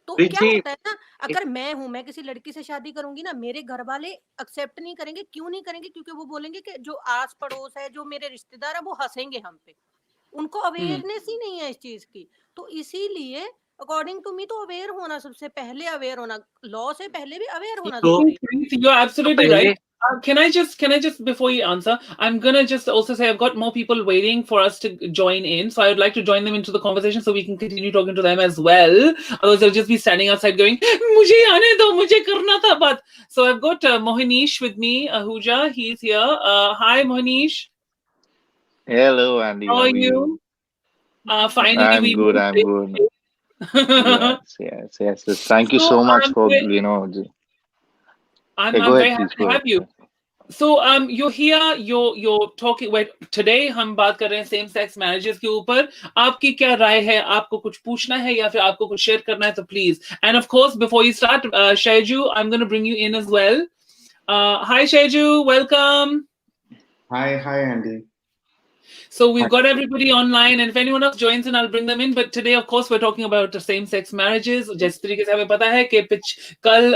[SPEAKER 3] तो
[SPEAKER 2] प्रीत
[SPEAKER 3] क्या
[SPEAKER 2] जी,
[SPEAKER 3] होता है ना, अगर मैं हूँ, मैं किसी लड़की से शादी करूंगी ना, मेरे घर वाले एक्सेप्ट नहीं करेंगे। क्यों नहीं करेंगे? क्योंकि वो बोलेंगे कि जो आस पड़ोस है, जो मेरे रिश्तेदार है, वो हंसेंगे हम पे। उनको
[SPEAKER 1] हम्म
[SPEAKER 3] अवेयरनेस ही नहीं है इस चीज की। तो इसीलिए अकॉर्डिंग टू मी तो अवेयर होना, सबसे पहले अवेयर होना, लॉ से पहले भी अवेयर होना
[SPEAKER 2] तो
[SPEAKER 3] जरूरी
[SPEAKER 1] You're
[SPEAKER 2] तो
[SPEAKER 1] absolutely right.
[SPEAKER 2] पहले
[SPEAKER 1] Can I just before you answer, I'm gonna just also say I've got more people waiting for us to join in, so I would like to join them into the conversation so we can continue talking to them as well. Otherwise, they'll just be standing outside going, "Mujhe aane do, mujhe karna tha baat." So I've got Mohinish with me, Ahuja. He's here. Hi, Mohinish.
[SPEAKER 4] Hello, Andy.
[SPEAKER 1] How
[SPEAKER 4] How
[SPEAKER 1] are
[SPEAKER 4] are you?
[SPEAKER 1] you? Finally,
[SPEAKER 4] I'm
[SPEAKER 1] we
[SPEAKER 4] good. I'm
[SPEAKER 1] meet.
[SPEAKER 4] good. Yes. Thank you
[SPEAKER 1] So
[SPEAKER 4] so much for, you know,
[SPEAKER 1] I'm
[SPEAKER 4] yeah, go
[SPEAKER 1] I'm very
[SPEAKER 4] ahead,
[SPEAKER 1] happy
[SPEAKER 4] please.
[SPEAKER 1] to
[SPEAKER 4] Go
[SPEAKER 1] have
[SPEAKER 4] ahead.
[SPEAKER 1] you. So you're here, you're talking. Wait, today हम बात कर रहे हैं same sex marriages के ऊपर. आपकी क्या राय है? आपको कुछ पूछना है या फिर आपको कुछ शेयर करना है तो please. And of course, before you start, Shaiju, I'm going to bring you in as well. Hi, Shaiju, welcome.
[SPEAKER 5] Hi, Andy.
[SPEAKER 1] So we've got everybody online, and if anyone else joins in, I'll bring them in. But today, of course, we're talking about same-sex marriages. जिस तरीके से हमें पता है कि कल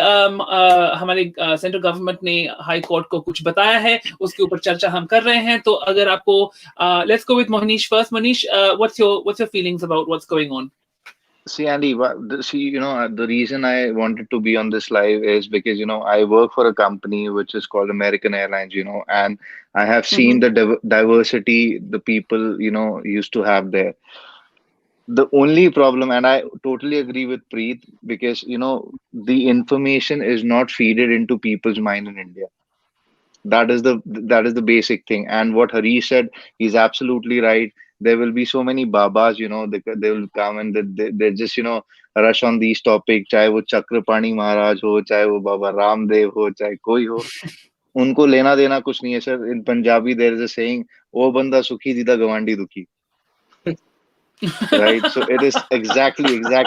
[SPEAKER 1] हमारे central government ने हाई कोर्ट को कुछ बताया है, उसके ऊपर चर्चा हम कर रहे हैं. तो अगर आपको let's go with Mohnish first. Mohnish, what's your feelings about what's going on?
[SPEAKER 4] See, Andy, the reason I wanted to be on this live is because, I work for a company which is called American Airlines, and I have seen
[SPEAKER 1] Mm-hmm.
[SPEAKER 4] the diversity the people, used to have there. The only problem, and I totally agree with Preet, because, the information is not feeded into people's mind in India. That is the basic thing. And what Harish said, he's absolutely right. There will be so many babas, they will come and they just, rush on these topics, चाहे वो चक्रपाणी महाराज हो, चाहे वो बाबा रामदेव हो, चाहे कोई हो, उनको लेना देना कुछ नहीं है sir. In Punjabi there is a saying, ओ बंदा सुखी दीदा गवांडी दुखी. Right? So it is exactly.
[SPEAKER 3] है।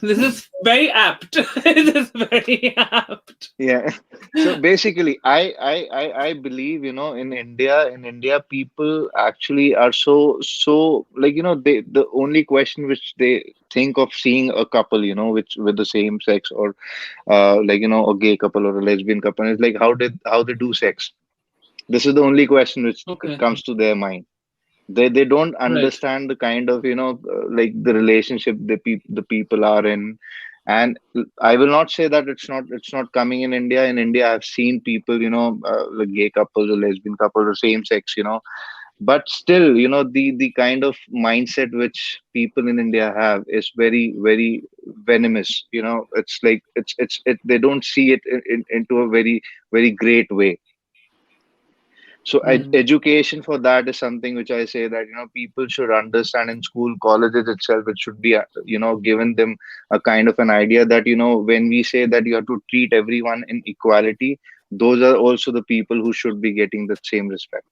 [SPEAKER 1] This is very apt. This is very apt.
[SPEAKER 4] Yeah. So basically, I believe, in India, people actually are so like, they the only question which they think of seeing a couple, which with the same sex, or like, a gay couple or a lesbian couple, is like how they do sex. This is the only question which
[SPEAKER 1] Okay,
[SPEAKER 4] comes to their mind. They don't
[SPEAKER 1] right.
[SPEAKER 4] understand the kind of, like the relationship the people are in. And I will not say that it's not coming in India. In India, I've seen people, like gay couples or lesbian couples or same sex, but still, the kind of mindset which people in India have is very, very venomous. It's like they don't see it into a very, very great way. So
[SPEAKER 1] Mm.
[SPEAKER 4] education for that is something which I say that, people should understand in school, colleges itself. It should be, given them a kind of an idea that, when we say that you have to treat everyone in equality, those are also the people who should be getting the same respect.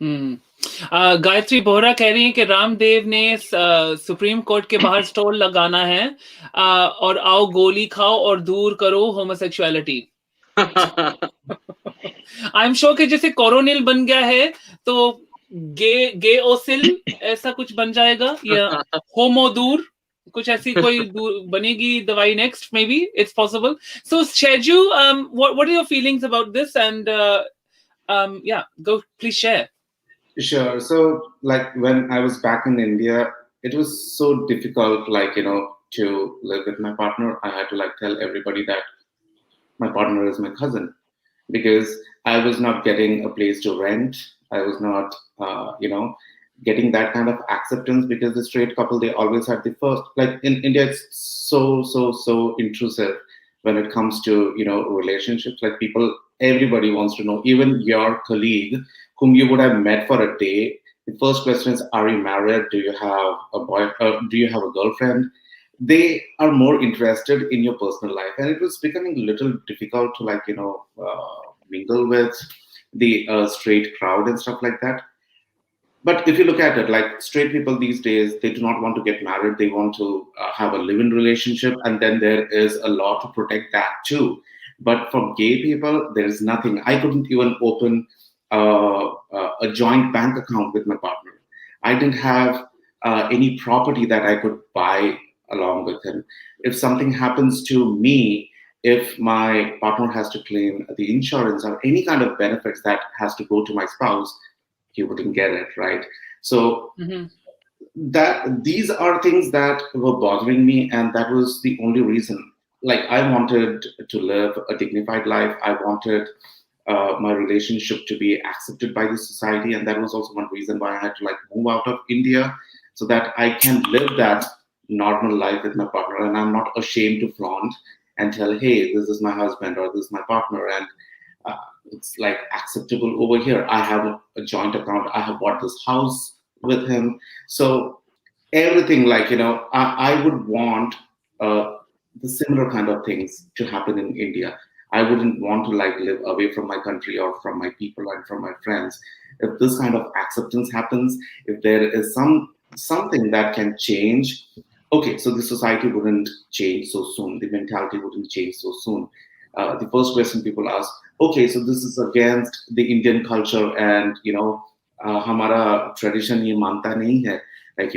[SPEAKER 1] Gayatri Bohra कह रही है कि रामदेव ने supreme court के बाहर stall लगाना है, और आओ गोली खाओ और दूर करो होमोसेक्सुअलिटी. आई एम श्योर कि जैसे कोरोनिल बन गया है तो गे ओसिल ऐसा कुछ बन जाएगा, या होमो दूर, कुछ ऐसी कोई बनेगी दवाई next. Maybe it's possible. So शेजू, what are your feelings about this? And yeah, go, please share.
[SPEAKER 5] Sure. So, like when I was back in India, it was so difficult, to live with my partner. I had to tell everybody that my partner is my cousin because I was not getting a place to rent. I was not, getting that kind of acceptance because the straight couple, they always had the first. Like in India, it's so intrusive when it comes to relationships. Like people, everybody wants to know. Even your colleague, whom you would have met for a day, the first question is, "Are you married? Do you have a boy? Do you have a girlfriend?" They are more interested in your personal life, and it was becoming a little difficult to mingle with the straight crowd and stuff like that. But if you look at it, like straight people these days, they do not want to get married. They want to have a live-in relationship, and then there is a law to protect that too. But for gay people, there is nothing. I couldn't even open a joint bank account with my partner. I didn't have any property that I could buy along with him. If something happens to me, if my partner has to claim the insurance or any kind of benefits that has to go to my spouse, he wouldn't get it, right? So
[SPEAKER 1] Mhm.
[SPEAKER 5] that these are things that were bothering me, and that was the only reason. Like, I wanted to live a dignified life. I wanted my relationship to be accepted by the society, and that was also one reason why I had to like move out of India, so that I can live that normal life with my partner, and I'm not ashamed to flaunt and tell, hey, this is my husband or this is my partner, and uh, it's like acceptable over here. I have a joint account. I have bought this house with him. So everything, like, I would want the similar kind of things to happen in India. I wouldn't want to like live away from my country or from my people and from my friends. If this kind of acceptance happens, if there is something that can change, okay, so the society wouldn't change so soon, the mentality wouldn't change so soon. The first question people ask, okay, so this is against the Indian culture, and हमारा tradition ये मानता नहीं है, like,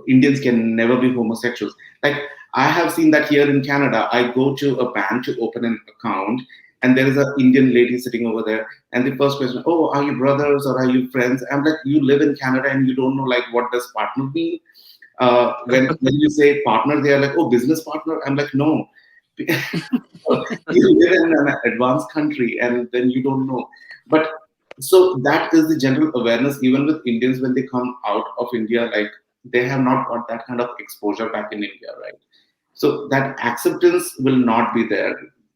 [SPEAKER 5] Indians can never be homosexuals. Like, I have seen that here in Canada. I go to a bank to open an account, and there is an Indian lady sitting over there, and the first question, oh, are you brothers or are you friends? I'm like, you live in Canada and you don't know like what does partner mean? When you say partner, they are like, oh, business partner. I'm like, no. You live in an advanced country and then you don't know. But so that is the general awareness, even with Indians when they come out of India, like, they have not got that kind of exposure back in India, right? So that acceptance will not be there.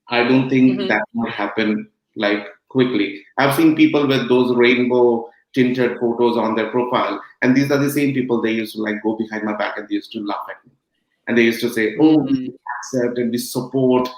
[SPEAKER 5] I don't think
[SPEAKER 1] Mhm.
[SPEAKER 5] that might happen like quickly. I've seen people with those rainbow tinted photos on their profile, and these are the same people. They used to like go behind my back and they used to laugh at me, and they used to say, "Oh,
[SPEAKER 1] Mm.
[SPEAKER 5] we accept and we support.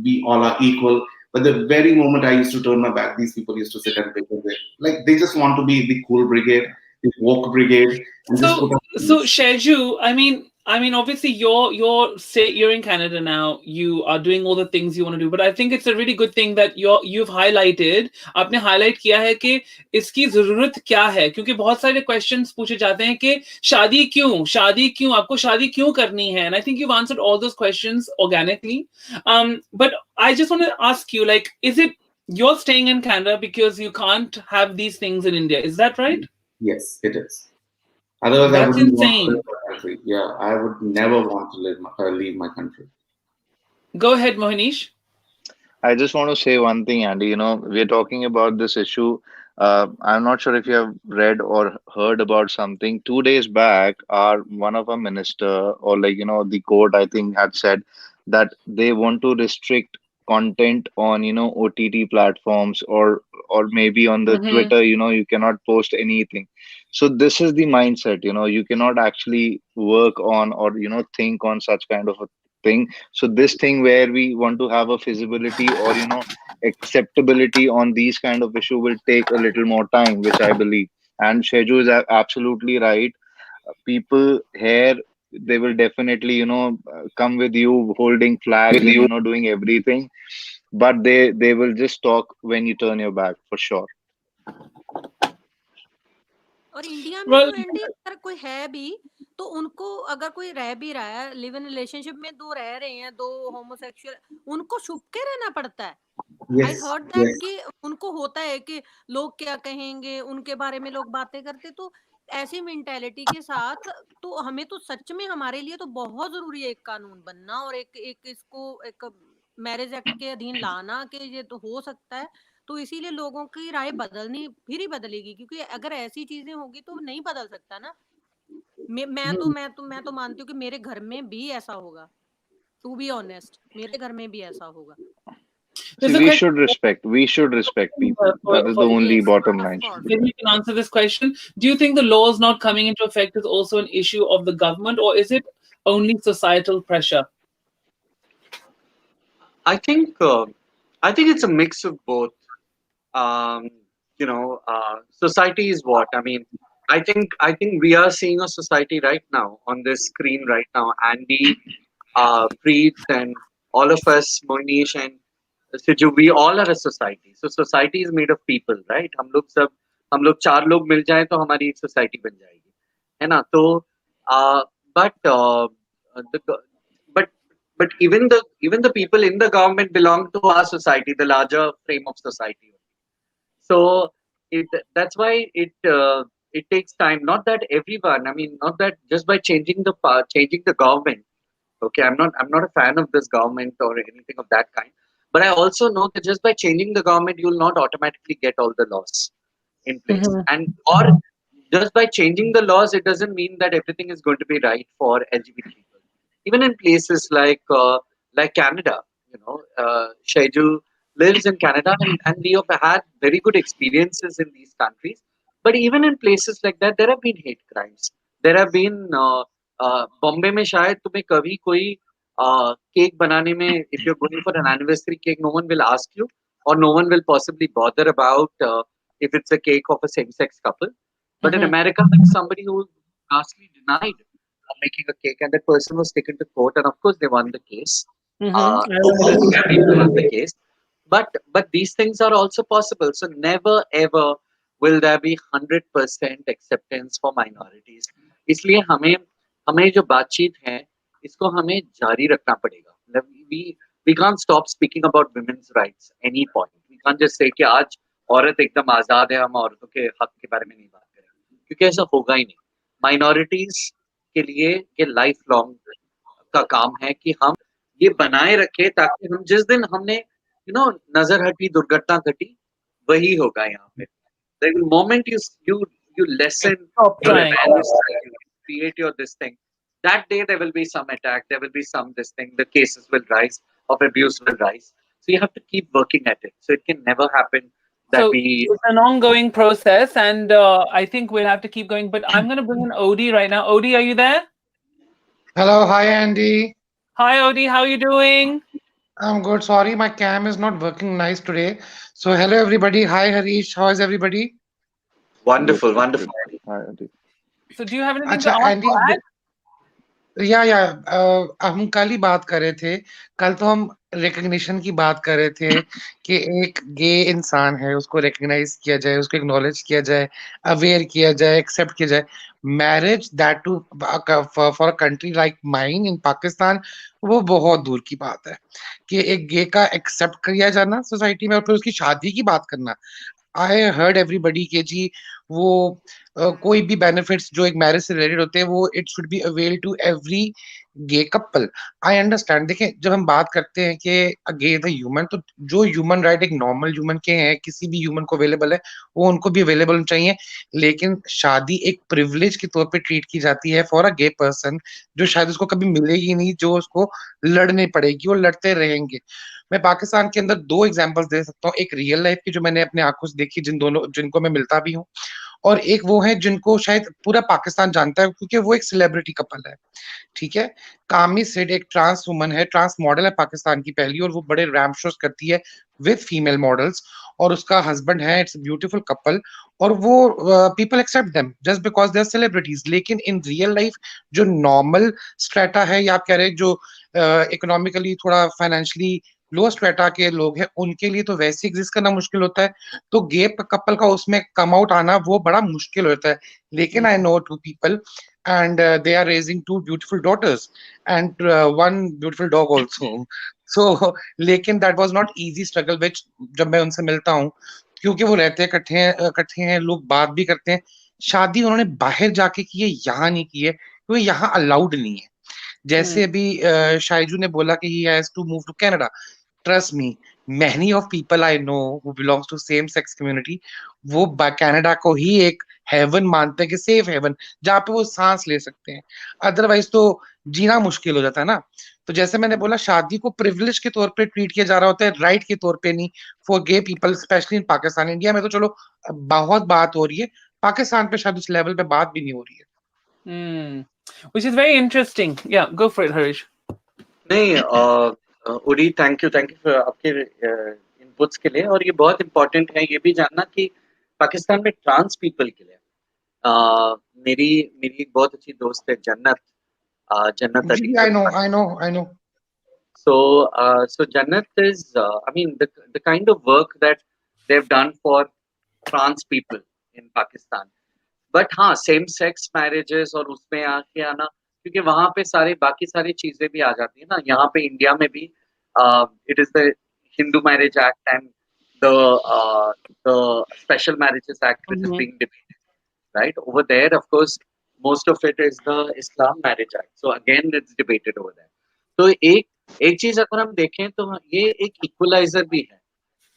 [SPEAKER 5] We all are equal." But the very moment I used to turn my back, these people used to sit and wait. Like, they just want to be the cool brigade, the woke brigade, and just
[SPEAKER 1] So,
[SPEAKER 5] put up
[SPEAKER 1] so
[SPEAKER 5] these.
[SPEAKER 1] Sheju, I mean, obviously you're in Canada now. You are doing all the things you want to do, but I think it's a really good thing that you've highlighted. आपने highlight किया है कि इसकी जरूरत क्या है, क्योंकि बहुत सारे questions पूछे जाते हैं कि शादी क्यों आपको शादी क्यों करनी है, and I think you've answered all those questions organically. But I just want to ask you, like, is it you're staying in Canada because you can't have these things in India? Is that right?
[SPEAKER 5] Yes, it is. Otherwise, I
[SPEAKER 1] That's
[SPEAKER 5] wouldn't want to
[SPEAKER 1] insane.
[SPEAKER 5] leave my country. Yeah, I would never want to leave my country.
[SPEAKER 1] Go ahead, Mohanish.
[SPEAKER 4] I just want to say one thing, Andy. We're talking about this issue. I'm not sure if you have read or heard about something. 2 days back, one of our minister, or like, the court, I think, had said that they want to restrict content on, OTT platforms, or maybe on the
[SPEAKER 1] Mm-hmm.
[SPEAKER 4] Twitter, you cannot post anything. So this is the mindset, you cannot actually work on, or, think on such kind of a thing. So this thing where we want to have a feasibility, or acceptability on these kind of issue will take a little more time, which I believe. And Sheju is absolutely right. People here, they will definitely come with you holding flags
[SPEAKER 1] With
[SPEAKER 4] and
[SPEAKER 1] you.
[SPEAKER 4] doing everything, but they will just talk when you turn your back, for sure.
[SPEAKER 3] और India में
[SPEAKER 1] Well,
[SPEAKER 3] तो Andy अगर कोई है भी, तो उनको अगर कोई रह भी रहा है, लिव इन रिलेशनशिप में दो रह रहे हैं, दो होमोसेक्सुअल, उनको छुप के रहना पड़ता है। आई
[SPEAKER 5] Yes,
[SPEAKER 3] हर्ड दैट
[SPEAKER 5] yes.
[SPEAKER 3] कि उनको होता है कि लोग क्या कहेंगे, उनके बारे में लोग बातें करते, तो ऐसी मेंटेलिटी के साथ तो हमें तो सच में हमारे लिए तो बहुत जरूरी है एक कानून बनना, और एक एक इसको एक मैरिज एक्ट के अधीन लाना कि ये तो हो सकता है। तो इसीलिए लोगों की राय बदलनी फिर ही बदलेगी, क्योंकि अगर ऐसी चीजें होगी तो नहीं बदल सकता ना। मैं तो मानती हूँ कि मेरे घर में भी ऐसा होगा। टू बी ऑनेस्ट, मेरे घर में भी ऐसा होगा।
[SPEAKER 1] there's
[SPEAKER 4] See,
[SPEAKER 1] a question
[SPEAKER 4] we should respect people. That is the only
[SPEAKER 3] Yes,
[SPEAKER 4] bottom
[SPEAKER 3] of
[SPEAKER 4] line should be
[SPEAKER 3] course.
[SPEAKER 1] maybe
[SPEAKER 4] there.
[SPEAKER 1] you can answer this question. Do you think the laws not coming into effect is also an issue of the government, or is it only societal pressure?
[SPEAKER 2] I think it's a mix of both. Um, society is what I mean. I think we are seeing a society right now on this screen right now. Andy, Preet, and all of us, Monish and Siju, we all are a society. So society is made of people, right? हम लोग 4 लोग मिल जाएं तो हमारी एक society बन जाएगी, है ना? तो uh, but the but but even the people in the government belong to our society, the larger frame of society. So that's why it takes time. Not that everyone. I mean, not that just by changing the government. Okay, I'm not a fan of this government or anything of that kind. But I also know that just by changing the government, you will not automatically get all the laws in place.
[SPEAKER 1] Mhm.
[SPEAKER 2] And or just by changing the laws, it doesn't mean that everything is going to be right for LGBT people. Even in places like Canada, Shaiju lives in Canada, and we have had very good experiences in these countries. But even in places like that, there have been hate crimes. There have been Bombay में शायद तुम्हें कभी कोई cake बनाने में if you're going for an anniversary cake, no one will ask you, or no one will possibly bother about if it's a cake of a same-sex couple. But in
[SPEAKER 1] Mhm.
[SPEAKER 2] America, like somebody who vastly denied making a cake, and that person was taken to court, and of course they won the case.
[SPEAKER 1] Mhm. I
[SPEAKER 2] The
[SPEAKER 1] remember.
[SPEAKER 2] people won the case. But these things are also possible. So never ever will there be 100% acceptance for minorities. इसलिए हमें हमें जो बातचीत है इसको हमें जारी रखना पड़ेगा. We can't stop speaking about women's rights any point. We can't just say कि आज औरत एकदम आजाद है, हम औरतों के हक के बारे में नहीं बात करेंगे, क्योंकि ऐसा होगा ही नहीं. माइनॉरिटीज के लिए ये लाइफ लॉन्ग का काम है कि हम ये बनाए रखें, ताकि हम जिस दिन हमने नजर हटी, दुर्घटना घटी, वही होगा यहाँ पे. The moment you lessen
[SPEAKER 1] Stop
[SPEAKER 2] your
[SPEAKER 1] trying.
[SPEAKER 2] awareness, you create your this thing, that day there will be some attack, there will be some this thing, the cases will rise, of abuse will rise. So you have to keep working at it. So it can never happen that
[SPEAKER 1] So
[SPEAKER 2] we.
[SPEAKER 1] it's an ongoing process, and I think we'll have to keep going. But I'm going to bring in Odie right now. Odie, are you there?
[SPEAKER 6] Hello, hi Andy.
[SPEAKER 1] Hi, Odie. How are you doing?
[SPEAKER 6] I'm good. Sorry, my cam is not working nice today. So hello everybody. Hi Harish. How is everybody?
[SPEAKER 4] Good,
[SPEAKER 2] Wonderful,
[SPEAKER 4] good,
[SPEAKER 2] wonderful.
[SPEAKER 4] good. Hi, Adi.
[SPEAKER 1] So do you have anything to
[SPEAKER 6] अच्छा
[SPEAKER 1] ask
[SPEAKER 6] Andy
[SPEAKER 1] or add?
[SPEAKER 6] या हम कल ही बात कर रहे थे. कल तो हम रिकग्निशन की बात कर रहे थे कि एक गे इंसान है, उसको रिकग्नाइज किया जाए, उसको एक्नॉलेज किया जाए, अवेयर किया जाए, एक्सेप्ट किया जाए. Marriage that to for a country like mine in Pakistan, वो बहुत दूर की बात है कि एक गे का एक्सेप्ट किया जाना सोसाइटी में और फिर उसकी शादी की बात करना. आई हर्ड एवरीबडी के जी वो कोई भी बेनिफिट्स जो एक मैरिज से रिलेटेड होते हैं वो it should be avail to every gay couple. I understand. देखें, जब हम बात करते हैं कि गे द ह्यूमन, तो जो ह्यूमन राइट एक नॉर्मल ह्यूमन के हैं, किसी भी ह्यूमन को अवेलेबल है, वो उनको भी अवेलेबल होना चाहिए. लेकिन शादी एक प्रिविलेज के तौर पे ट्रीट की जाती है फॉर अ गे पर्सन, जो शायद उसको कभी मिलेगी नहीं, जो उसको लड़नी पड़ेगी, वो लड़ते रहेंगे. मैं पाकिस्तान के अंदर दो एग्जांपल्स दे सकता हूँ. एक रियल लाइफ की जो मैंने अपने आंखों से देखी, जिनको मैं मिलता भी हूँ, और एक वो है जिनको शायद पूरा पाकिस्तान जानता है क्योंकि वो एक सेलिब्रिटी कपल है. ठीक है, कामी सिड एक ट्रांस वुमन है, ट्रांस मॉडल है पाकिस्तान की पहली, और वो बड़े रैम्प शोज करती है विद फीमेल मॉडल्स, और उसका हस्बैंड है. इट्स ब्यूटीफुल कपल, और वो people accept them just because they are celebrities. लेकिन इन रियल लाइफ जो नॉर्मल स्ट्रेटा है, या आप कह रहे हैं जो इकोनॉमिकली थोड़ा फाइनेंशियली लो स्ट्रेटा के लोग हैं, उनके लिए तो वैसे एग्जिस्ट करना मुश्किल होता है. तो गे कपल का उसमें कम आउट आना वो बड़ा मुश्किल होता है. लेकिन I know two people and they are raising two beautiful daughters and one beautiful dog also. So लेकिन that was not easy struggle, which जब मैं उनसे मिलता हूँ, क्योंकि वो रहते हैं इकट्ठे हैं, लोग बात भी करते हैं. शादी उन्होंने बाहर जाके की है, यहाँ नहीं की है, क्योंकि यहाँ अलाउड नहीं है. जैसे अभी शाइजू ने बोला कि he has to move to Canada. Trust me, many of people I know who belongs to same sex community, वो कनाडा को ही एक हेवन मानते हैं, कि सेफ हेवन, जहाँ पे वो सांस ले सकते हैं. अदरवाइज तो जीना मुश्किल हो जाता है ना. तो जैसे मैंने बोला, शादी को प्रिविलेज के तौर पे ट्रीट किया जा रहा होता है, राइट के तौर पे नहीं, for gay people specially in Pakistan. India में तो चलो बहुत बात हो रही है, पाकिस्तान पे शायद उस लेवल पे बात भी नहीं हो रही है.
[SPEAKER 1] Which is very interesting. Yeah, go for it, Harish.
[SPEAKER 2] नहीं, उड़ी, थैंक यू फॉर आपके इनपुट्स के लिए. और ये बहुत इम्पोर्टेंट है ये भी जानना कि पाकिस्तान में ट्रांस पीपल के लिए मेरी मेरी एक बहुत अच्छी दोस्त है जन्नत, जन्नत
[SPEAKER 6] जी,
[SPEAKER 2] Ali.
[SPEAKER 6] I know.
[SPEAKER 2] So Jannat is, I mean, the kind of work that they've done for trans people in Pakistan. But हाँ, सेम सेक्स मैरिजेस और उसमें आके आना, क्योंकि वहां पे सारे बाकी सारी चीजें भी आ जाती है ना। यहाँ पे इंडिया में भी it is the Hindu marriage act and the special marriages act which is being debated, right? Over there, of course, most of it is the Islam Marriage Act. So again, it's debated over there. तो एक एक चीज अगर हम देखें तो ये एक इक्वलाइजर भी है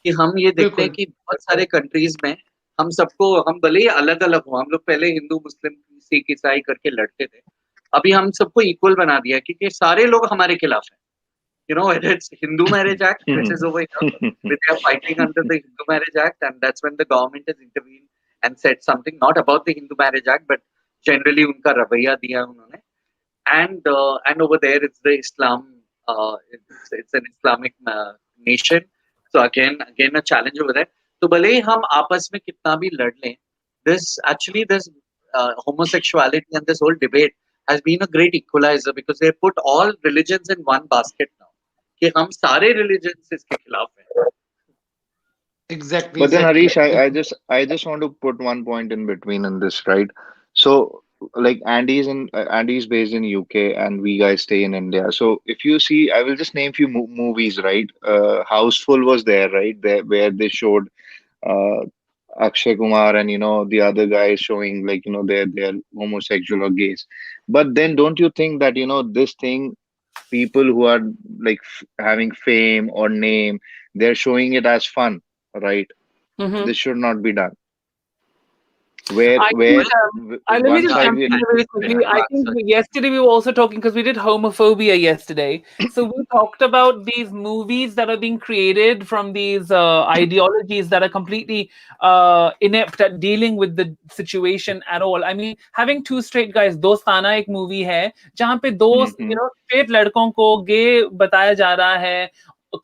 [SPEAKER 2] कि हम ये देखते हैं
[SPEAKER 6] बिल्कुल।
[SPEAKER 2] कि बहुत सारे कंट्रीज में हम सबको, हम भले ही अलग अलग हो, हम लोग पहले हिंदू मुस्लिम सिख ईसाई करके लड़ते थे, अभी हम सबको इक्वल बना दिया क्योंकि सारे लोग हमारे खिलाफ हैं। You know, it's Hindu Marriage Act, which is over here. They are fighting under the Hindu Marriage Act, and that's when the government has intervened and said something, not about the Hindu Marriage Act, but generally उनका रवैया दिया उन्होंने. And over there it's the Islam, it's an Islamic nation. So again a challenge over there. तो भले ही हम आपस में कितना भी लड़ लें, this homosexuality and this whole debate has been a great equalizer because they put all religions in one basket now. कि हम सारे religions इसके खिलाफ हैं.
[SPEAKER 6] Exactly.
[SPEAKER 4] But then
[SPEAKER 6] exactly.
[SPEAKER 4] Harish, I just want to put one point in between in this, right? So like Andy's based in UK and we guys stay in India. So if you see, I will just name few movies, right? Houseful was there, right? There where they showed uh Akshay Kumar and the other guys showing like they're homosexual or gays. But then don't you think that this thing, people who are like having fame or name, they're showing it as fun, right?
[SPEAKER 1] Mhm.
[SPEAKER 4] This should not be done. Where
[SPEAKER 1] I
[SPEAKER 4] where
[SPEAKER 1] think, let me
[SPEAKER 4] one
[SPEAKER 1] just
[SPEAKER 2] Yeah,
[SPEAKER 4] side
[SPEAKER 1] jump
[SPEAKER 4] we
[SPEAKER 1] in here very quickly. I think yesterday we were also talking because we did homophobia yesterday. So we talked about these movies that are being created from these ideologies that are completely inept at dealing with the situation at all. I mean, having two straight guys, Dostana एक movie है जहाँ पे दो
[SPEAKER 4] Mhm.
[SPEAKER 1] straight लड़कों को gay बताया जा रहा है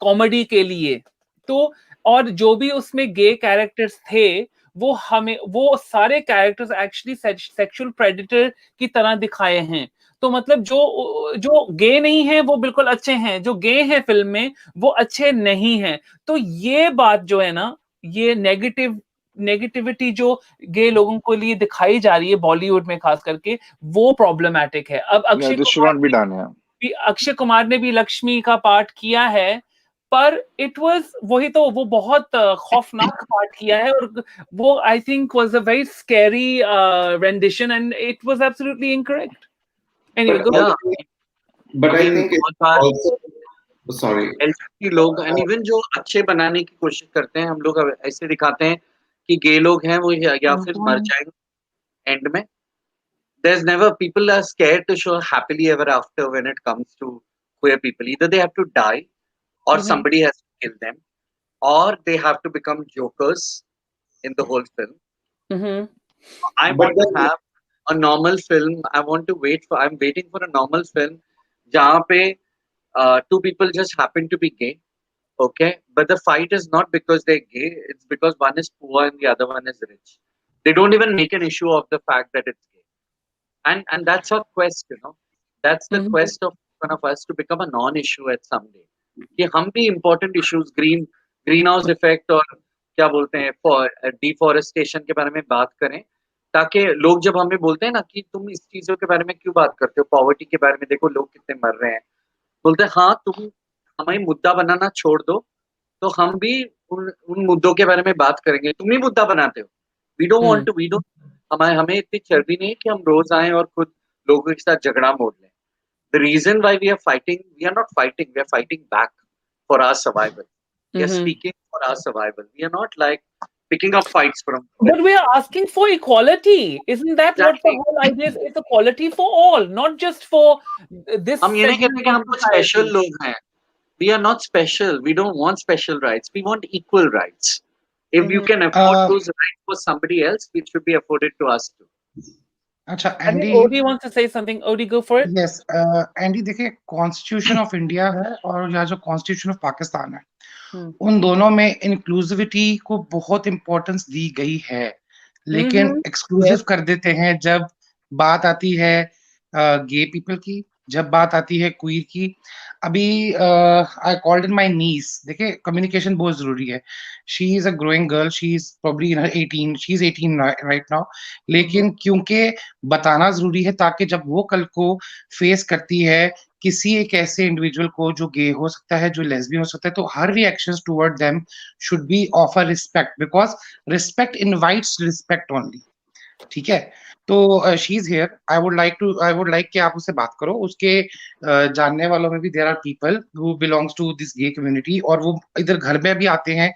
[SPEAKER 1] कॉमेडी के लिए। तो और जो भी उसमें गे कैरेक्टर्स थे वो सारे कैरेक्टर्स एक्चुअली सेक्सुअल प्रेडिटर की तरह दिखाए हैं। तो मतलब जो गे नहीं है वो बिल्कुल अच्छे हैं, जो गे हैं फिल्म में वो अच्छे नहीं हैं। तो ये बात जो है ना, ये नेगेटिविटी जो गे लोगों को लिए दिखाई जा रही है बॉलीवुड में खास करके, वो प्रॉब्लमैटिक है। अब
[SPEAKER 4] Yeah, this should not be done. Yeah.
[SPEAKER 1] Akshay Kumar ने भी लक्ष्मी का पार्ट किया है, पर इट वाज वो बहुत खौफनाक पार्ट किया है और वो I think was a very scary rendition and it was absolutely incorrect. Anyway go.
[SPEAKER 2] yeah.
[SPEAKER 5] But
[SPEAKER 2] I
[SPEAKER 5] I
[SPEAKER 2] mean,
[SPEAKER 5] think it's
[SPEAKER 2] बहुत बार
[SPEAKER 5] also sorry.
[SPEAKER 2] LGBT लोग एंड इवन जो अच्छे बनाने की कोशिश करते हैं, हम लोग ऐसे दिखाते हैं कि गे लोग हैं वो या फिर मर जाएंगे एंड में। There's never, people are scared to show happily ever after when it comes to queer people. Either they have to die or somebody has to kill them, or they have to become jokers in the whole film. I
[SPEAKER 5] But
[SPEAKER 2] want to have a normal film. I'm waiting for a normal film जहाँ पे two people just happen to be gay, okay? But the fight is not because they're gay, it's because one is poor and the other one is rich. They don't even make an issue of the fact that it's gay. And that's our quest, that's the quest of one of us to become a non-issue at some day कि हम भी important issues, green house effect और क्या बोलते हैं deforestation के बारे में बात करें, ताकि लोग जब हमें बोलते हैं ना कि तुम इस चीजों के बारे में क्यों बात करते हो, पॉवर्टी के बारे में देखो लोग कितने मर रहे हैं, बोलते हैं हाँ तुम हमें मुद्दा बनाना छोड़ दो तो हम भी उन मुद्दों के बारे में बात करेंगे, तुम ही मुद्दा बनाते हो। वी डोंट हमें इतनी चर्बी नहीं है कि हम रोज आए और खुद लोगों के साथ झगड़ा मोड़ लें। The reason why we are not fighting, we are fighting back for our survival. We are speaking for our survival. We are not like picking up fights from.
[SPEAKER 1] But we are asking for equality. Isn't that what the
[SPEAKER 2] Exactly.
[SPEAKER 1] whole idea is? It's equality for all, not just for this
[SPEAKER 2] हम ये नहीं कहते
[SPEAKER 1] segment
[SPEAKER 2] कि
[SPEAKER 1] of
[SPEAKER 2] हम कुछ special
[SPEAKER 1] society.
[SPEAKER 2] लोग हैं. We are not special. We don't want special rights. We want equal rights. If you can afford those rights for somebody else, it should be afforded to us too.
[SPEAKER 6] अच्छा
[SPEAKER 1] I think
[SPEAKER 6] Andy,
[SPEAKER 1] Odie wants to say something. Odie, go for it.
[SPEAKER 6] Yes Andy देखिए, constitution of India है और यहाँ जो constitution of Pakistan है,
[SPEAKER 1] Hmm.
[SPEAKER 6] उन दोनों में इंक्लूसिविटी को बहुत इंपॉर्टेंस दी गई है, लेकिन एक्सक्लूसिव
[SPEAKER 1] Yes.
[SPEAKER 6] कर देते हैं जब बात आती है गे पीपल की, जब बात आती है क्वीर की। अभी I called in my niece, देखिए कम्युनिकेशन बहुत जरूरी है। She is a growing girl, she is probably in her 18, she is 18 right now, लेकिन क्योंकि बताना जरूरी है ताकि जब वो कल को फेस करती है किसी एक ऐसे इंडिविजुअल को जो गे हो सकता है, जो लेस्बियन हो सकता है, तो हर reactions toward them should be of a respect, because respect invites respect only. ठीक है, तो she is here, I would like कि आप उससे बात करो। उसके जानने वालों में भी there are people who belongs to this gay community, और वो इधर घर में भी आते हैं।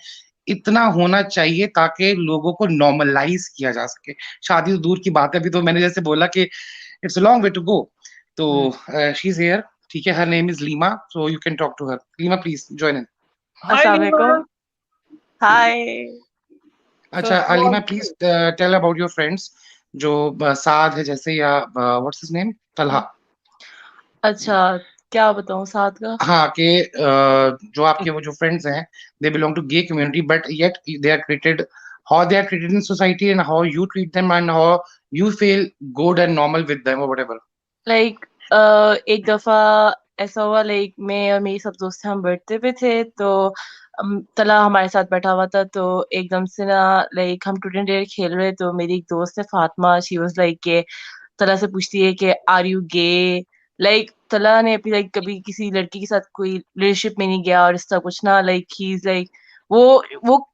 [SPEAKER 6] इतना होना चाहिए ताकि लोगों को नॉर्मलाइज किया जा सके। शादी तो दूर की बात है, अभी तो मैंने जैसे बोला कि it's a long way to go. तो शी इज हियर, ठीक है, her name is Lima, so you can talk to her. Lima please join in.
[SPEAKER 1] Hi, Lima.
[SPEAKER 7] Assalamualaikum. Hi.
[SPEAKER 1] So
[SPEAKER 6] अच्छा
[SPEAKER 1] how are
[SPEAKER 6] Alima, please
[SPEAKER 1] you?
[SPEAKER 6] Tell about your friends, जो साद है जैसे, या what's his name, Talha.
[SPEAKER 7] अच्छा, क्या बताऊं साथ का?
[SPEAKER 6] हाँ कि जो आपके वो जो फ्रेंड्स हैं, they belong to gay community, but yet they are treated, how they are treated in society and how you treat them and how you feel good and normal with them और whatever.
[SPEAKER 7] Like एक दफा ऐसा हुआ, like मैं और मेरी सब दोस्त हम बैठते पे थे, तो तला हमारे साथ बैठा हुआ था, तो एकदम से ना, लाइक हम ट्रूथ एंड डेयर खेल रहे, तो मेरी एक दोस्त है फातिमा, शी वाज लाइक के तला से पूछती है कि आर यू गे। लाइक तला ने अपनी लाइक कभी किसी लड़की के साथ कोई रिलेशनशिप में नहीं गया और इस तरह कुछ ना, लाइक ही इज लाइक वो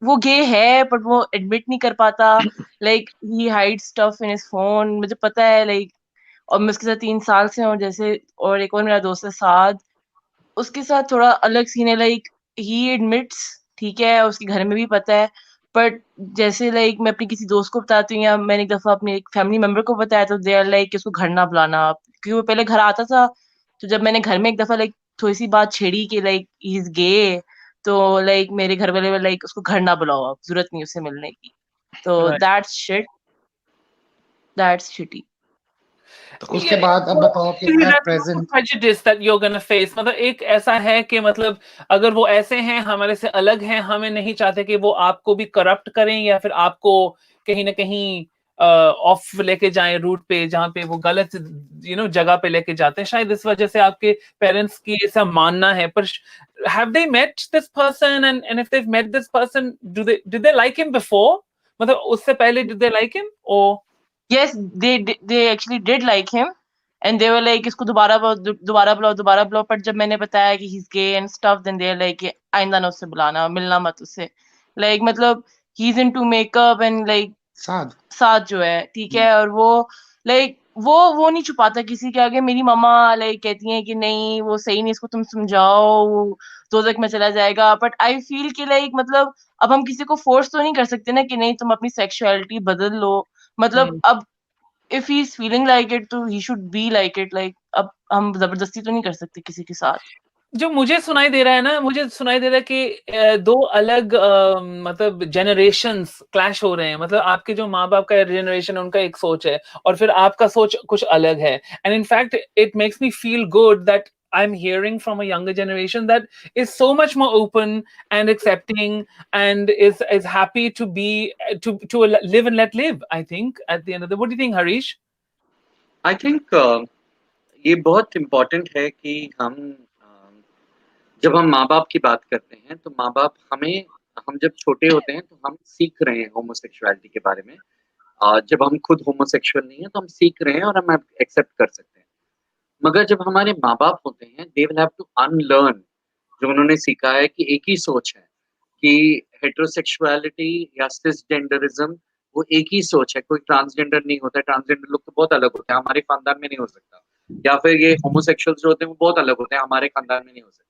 [SPEAKER 7] वो गे है, पर वो एडमिट नहीं कर पाता। Like he hide stuff in his phone, मुझे पता है, लाइक और मैं उसके साथ 3 साल से हूँ जैसे। और एक और मेरा दोस्त है साद, उसके साथ थोड़ा अलग सीन है, लाइक ही एडमिट्स, ठीक है, उसके घर में भी पता है। बट जैसे लाइक मैं अपनी किसी दोस्त को बताती हूँ या मैंने एक दफा अपने एक फैमिली मेंबर को बताया, तो दे आर लाइक उसको घर ना बुलाना आप, क्योंकि वो पहले घर आता था। तो जब मैंने घर में एक दफा लाइक थोड़ी सी बात छेड़ी कि लाइक ही इज गे, तो लाइक मेरे घर वाले लाइक उसको घर ना बुलाओ, आप जरूरत नहीं उससे मिलने की। तो
[SPEAKER 1] Right.
[SPEAKER 7] That's shit, that's shitty.
[SPEAKER 6] तो उसके
[SPEAKER 1] Yeah,
[SPEAKER 6] बाद अब
[SPEAKER 1] so
[SPEAKER 6] बताओ कि
[SPEAKER 1] actually
[SPEAKER 6] at
[SPEAKER 1] that's not the
[SPEAKER 6] present.
[SPEAKER 1] prejudice that you're gonna face. मतलब एक ऐसा है कि मतलब अगर वो ऐसे हैं, हमारे से अलग हैं, हमें नहीं चाहते कि वो आपको भी करप्ट करें या फिर आपको कहीं ना कहीं ऑफ लेके जाएं रूट पे, जहाँ पे वो गलत जगह पे लेके जाते हैं। शायद इस वजह से आपके पेरेंट्स की ऐसा मानना है। पर have they met this person, and if they've met this person, did they like him before? मतलब उससे पहले did they like him, or
[SPEAKER 7] Yes, they actually did like him, and they were like इसको दोबारा दोबारा बुलाओ। पर जब मैंने बताया कि he's gay and stuff, then they are like कि आइंदा ना उससे बुलाना, मिलना मत उससे। Like मतलब he's into makeup and like
[SPEAKER 6] साद।
[SPEAKER 7] साथ जो है, ठीक है, और वो लाइक वो नहीं छुपाता किसी के आगे। मेरी मम्मा लाइक कहती हैं कि नहीं वो सही नहीं, इसको तुम समझाओ, वो दोजख में चला जाएगा। बट आई फील कि लाइक मतलब अब हम किसी को फोर्स तो नहीं कर सकते ना कि नहीं तुम अपनी सेक्सुअलिटी बदल लो। मतलब अब if he is feeling like it, तो he should be like it. Like अब हम जबरदस्ती तो नहीं कर सकते किसी के साथ।
[SPEAKER 1] जो मुझे सुनाई दे रहा है ना, मुझे सुनाई दे रहा है कि दो अलग मतलब जनरेशंस क्लैश हो रहे हैं। मतलब आपके जो माँ बाप का जनरेशन है, उनका एक सोच है, और फिर आपका सोच कुछ अलग है। And in fact it makes me feel good that I'm hearing from a younger generation that is so much more open and accepting and is happy to be to live and let live. I think at the end of the, what do you think, Harish?
[SPEAKER 2] I think ये बहुत important है कि हम जब हम माँ बाप की बात करते हैं तो माँ बाप हम जब छोटे होते हैं तो हम सीख रहे हैं होमोसेक्सुअलिटी के बारे में। जब हम खुद होमोसेक्सुअल नहीं है तो हम सीख रहे हैं और हम एक्सेप्ट कर सकते हैं। मगर जब हमारे माँ बाप होते हैं, they will have to unlearn जो उन्होंने सीखा है कि एक ही सोच है कि हेटेरोसेक्सुअलिटी या सिसजेंडरिज्म वो एक ही सोच है, कोई ट्रांसजेंडर नहीं होता है। ट्रांसजेंडर लोग तो बहुत अलग होते हैं, हमारे खानदान में नहीं हो सकता। या फिर ये होमोसेक्सुअल्स जो होते हैं वो बहुत अलग होते हैं, हमारे खानदान में नहीं हो सकता।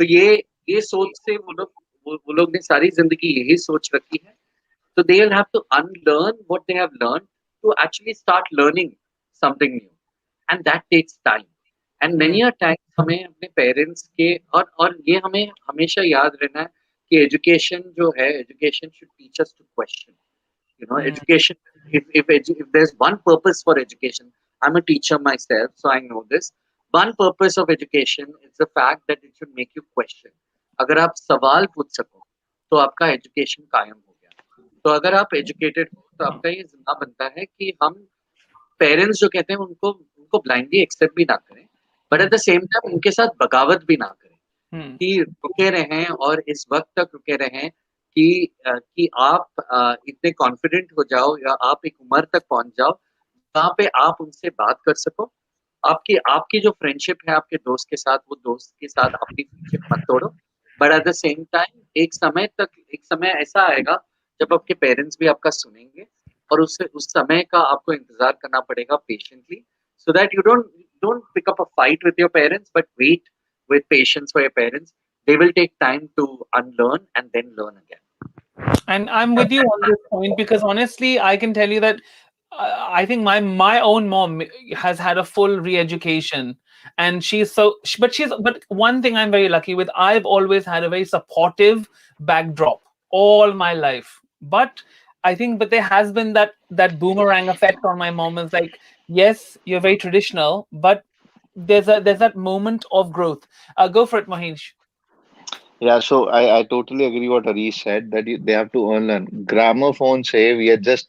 [SPEAKER 2] तो ये सोच से वो लोग ने सारी जिंदगी यही सोच रखी है। तो they will have to unlearn what they have learn to actually start learning something new, and that takes time. And many a time हमें अपने पेरेंट्स के और ये हमें हमेशा याद रहना है कि एजुकेशन जो है, education should teach us to question. You know,
[SPEAKER 1] Hmm.
[SPEAKER 2] education. If there's one purpose for education, I'm a teacher myself, so I know this. One purpose of education is the fact that it should make you question. अगर आप सवाल पूछ सको, तो आपका education कायम हो गया. तो अगर आप एजुकेटेड हो, तो आपका ये जिम्मा बनता है कि हम पेरेंट्स जो कहते हैं उनको उनको ब्लाइंडली एक्सेप्ट भी ना करें, but at the same time उनके साथ बगावत भी ना करें.
[SPEAKER 1] Hmm.
[SPEAKER 2] कि रुके रहें और इस वक्त तक रुके रहें कि आप इतने कॉन्फिडेंट हो जाओ या आप एक उम्र तक पहुंच जाओ जहाँ पे आप उनसे बात कर सको. आपकी आपकी जो फ्रेंडशिप है आपके दोस्त के साथ, वो दोस्त के साथ अपनी फ्रेंडशिप मत तोड़ो. But at the same time एक समय ऐसा आएगा जब आपके पेरेंट्स भी आपका सुनेंगे और उस समय का आपको इंतजार करना पड़ेगा patiently, so that you don't pick up a fight with your parents, but wait with patience for your parents. They will take time to unlearn and then learn again.
[SPEAKER 1] And I'm with you on this point because honestly, I can tell you that I think my own mom has had a full re-education, and but one thing I'm very lucky with, I've always had a very supportive backdrop all my life. But I think, but there has been that boomerang effect on my mom. Is like, yes, you're very traditional, but there's that moment of growth. Go for it, Mahesh.
[SPEAKER 4] Yeah, so I totally agree what Harish said that they have to learn. Gramophone say we are just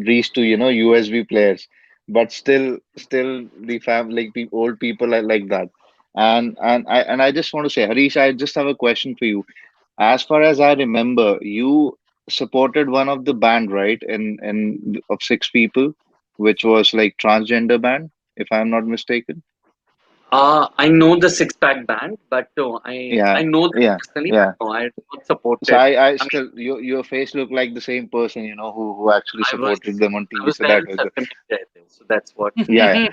[SPEAKER 4] reached to USB players, but still the like old people are like that. And I just want to say, Harish, I just have a question for you. As far as I remember, you supported one of the band, right? In of six people, which was like transgender band, if I'm not mistaken.
[SPEAKER 2] I know the Six Pack band, but no, I
[SPEAKER 4] Yeah,
[SPEAKER 2] know them
[SPEAKER 4] yeah,
[SPEAKER 2] personally, but
[SPEAKER 4] yeah.
[SPEAKER 2] no, I don't support
[SPEAKER 4] So
[SPEAKER 2] it.
[SPEAKER 4] I
[SPEAKER 2] I mean,
[SPEAKER 4] still your face looked like the same person, who actually
[SPEAKER 2] I was
[SPEAKER 4] supported them on
[SPEAKER 2] I
[SPEAKER 4] TV.
[SPEAKER 2] was
[SPEAKER 4] So
[SPEAKER 2] there
[SPEAKER 4] that
[SPEAKER 2] in
[SPEAKER 4] was good.
[SPEAKER 2] Satyam Jayate, so that's what.
[SPEAKER 4] Yeah,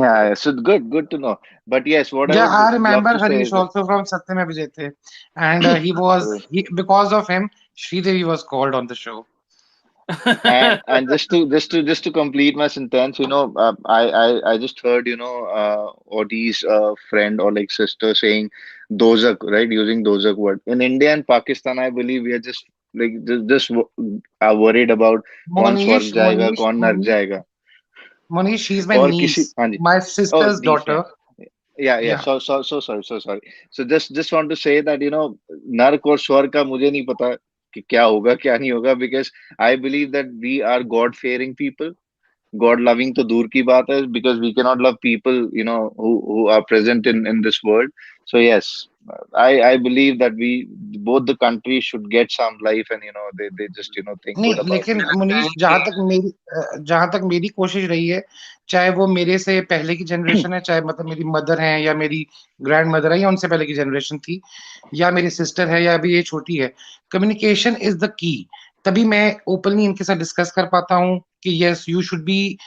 [SPEAKER 4] yeah. So good to know. But yes, what I
[SPEAKER 6] Yeah,
[SPEAKER 4] would
[SPEAKER 6] I
[SPEAKER 4] love
[SPEAKER 6] remember
[SPEAKER 4] to say
[SPEAKER 6] Harish
[SPEAKER 4] is that
[SPEAKER 6] also from Satyam Abhijit, and because of him, Sridevi was called on the show.
[SPEAKER 4] and just to complete my sentence, I just heard Odie's friend or like sister saying dozak, right? Using dozak word in India and Pakistan. I believe we are just like are worried about कौन
[SPEAKER 6] Monish,
[SPEAKER 4] स्वर्ग जाएगा
[SPEAKER 6] Monish,
[SPEAKER 4] कौन नर्क
[SPEAKER 6] Monish,
[SPEAKER 4] जाएगा
[SPEAKER 6] Monish, she's my
[SPEAKER 4] और किसी
[SPEAKER 6] niece,
[SPEAKER 4] हाँ जी
[SPEAKER 6] my
[SPEAKER 4] oh
[SPEAKER 6] sister's
[SPEAKER 4] niece में
[SPEAKER 6] daughter.
[SPEAKER 4] yeah
[SPEAKER 6] Yeah.
[SPEAKER 4] so sorry so just want to say that नर्क और स्वर्ग का मुझे नहीं पता कि क्या होगा क्या नहीं होगा because I believe that we are God fearing people. God loving to dur ki baat hai because we cannot love people who are present in this world. So yes, I believe that we both the countries should get some life and they just think good
[SPEAKER 6] नहीं,
[SPEAKER 4] about
[SPEAKER 6] लेकिन
[SPEAKER 4] it.
[SPEAKER 6] Munish, जहां तक मेरी कोशिश रही है, चाहे वो मेरे से पहले की जनरेशन है, चाहे मतलब मेरी मदर है या मेरी ग्रैंड मदर है या उनसे पहले की जनरेशन थी, या मेरी सिस्टर है या अभी ये छोटी है, कम्युनिकेशन इज द की. तभी मैं ओपनली इनके साथ डिस्कस कर पाता हूँ कि yes, you should be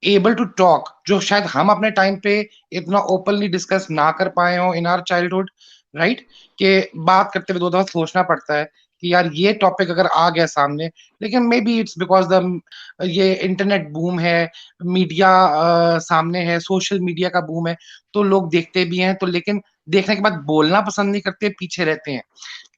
[SPEAKER 6] able to talk, जो शायद हम अपने टाइम पे इतना ओपनली डिस्कस ना कर पाए हो इन आवर चाइल्डहुड, राइट? कि बात करते हुए दो दफा सोचना पड़ता है कि यार ये टॉपिक अगर आ गया सामने. लेकिन may be it's because the ये इंटरनेट बूम है, मीडिया सामने है, सोशल मीडिया का बूम है, तो लोग देखते भी हैं, तो लेकिन देखने के बाद बोलना पसंद नहीं करते, पीछे रहते हैं.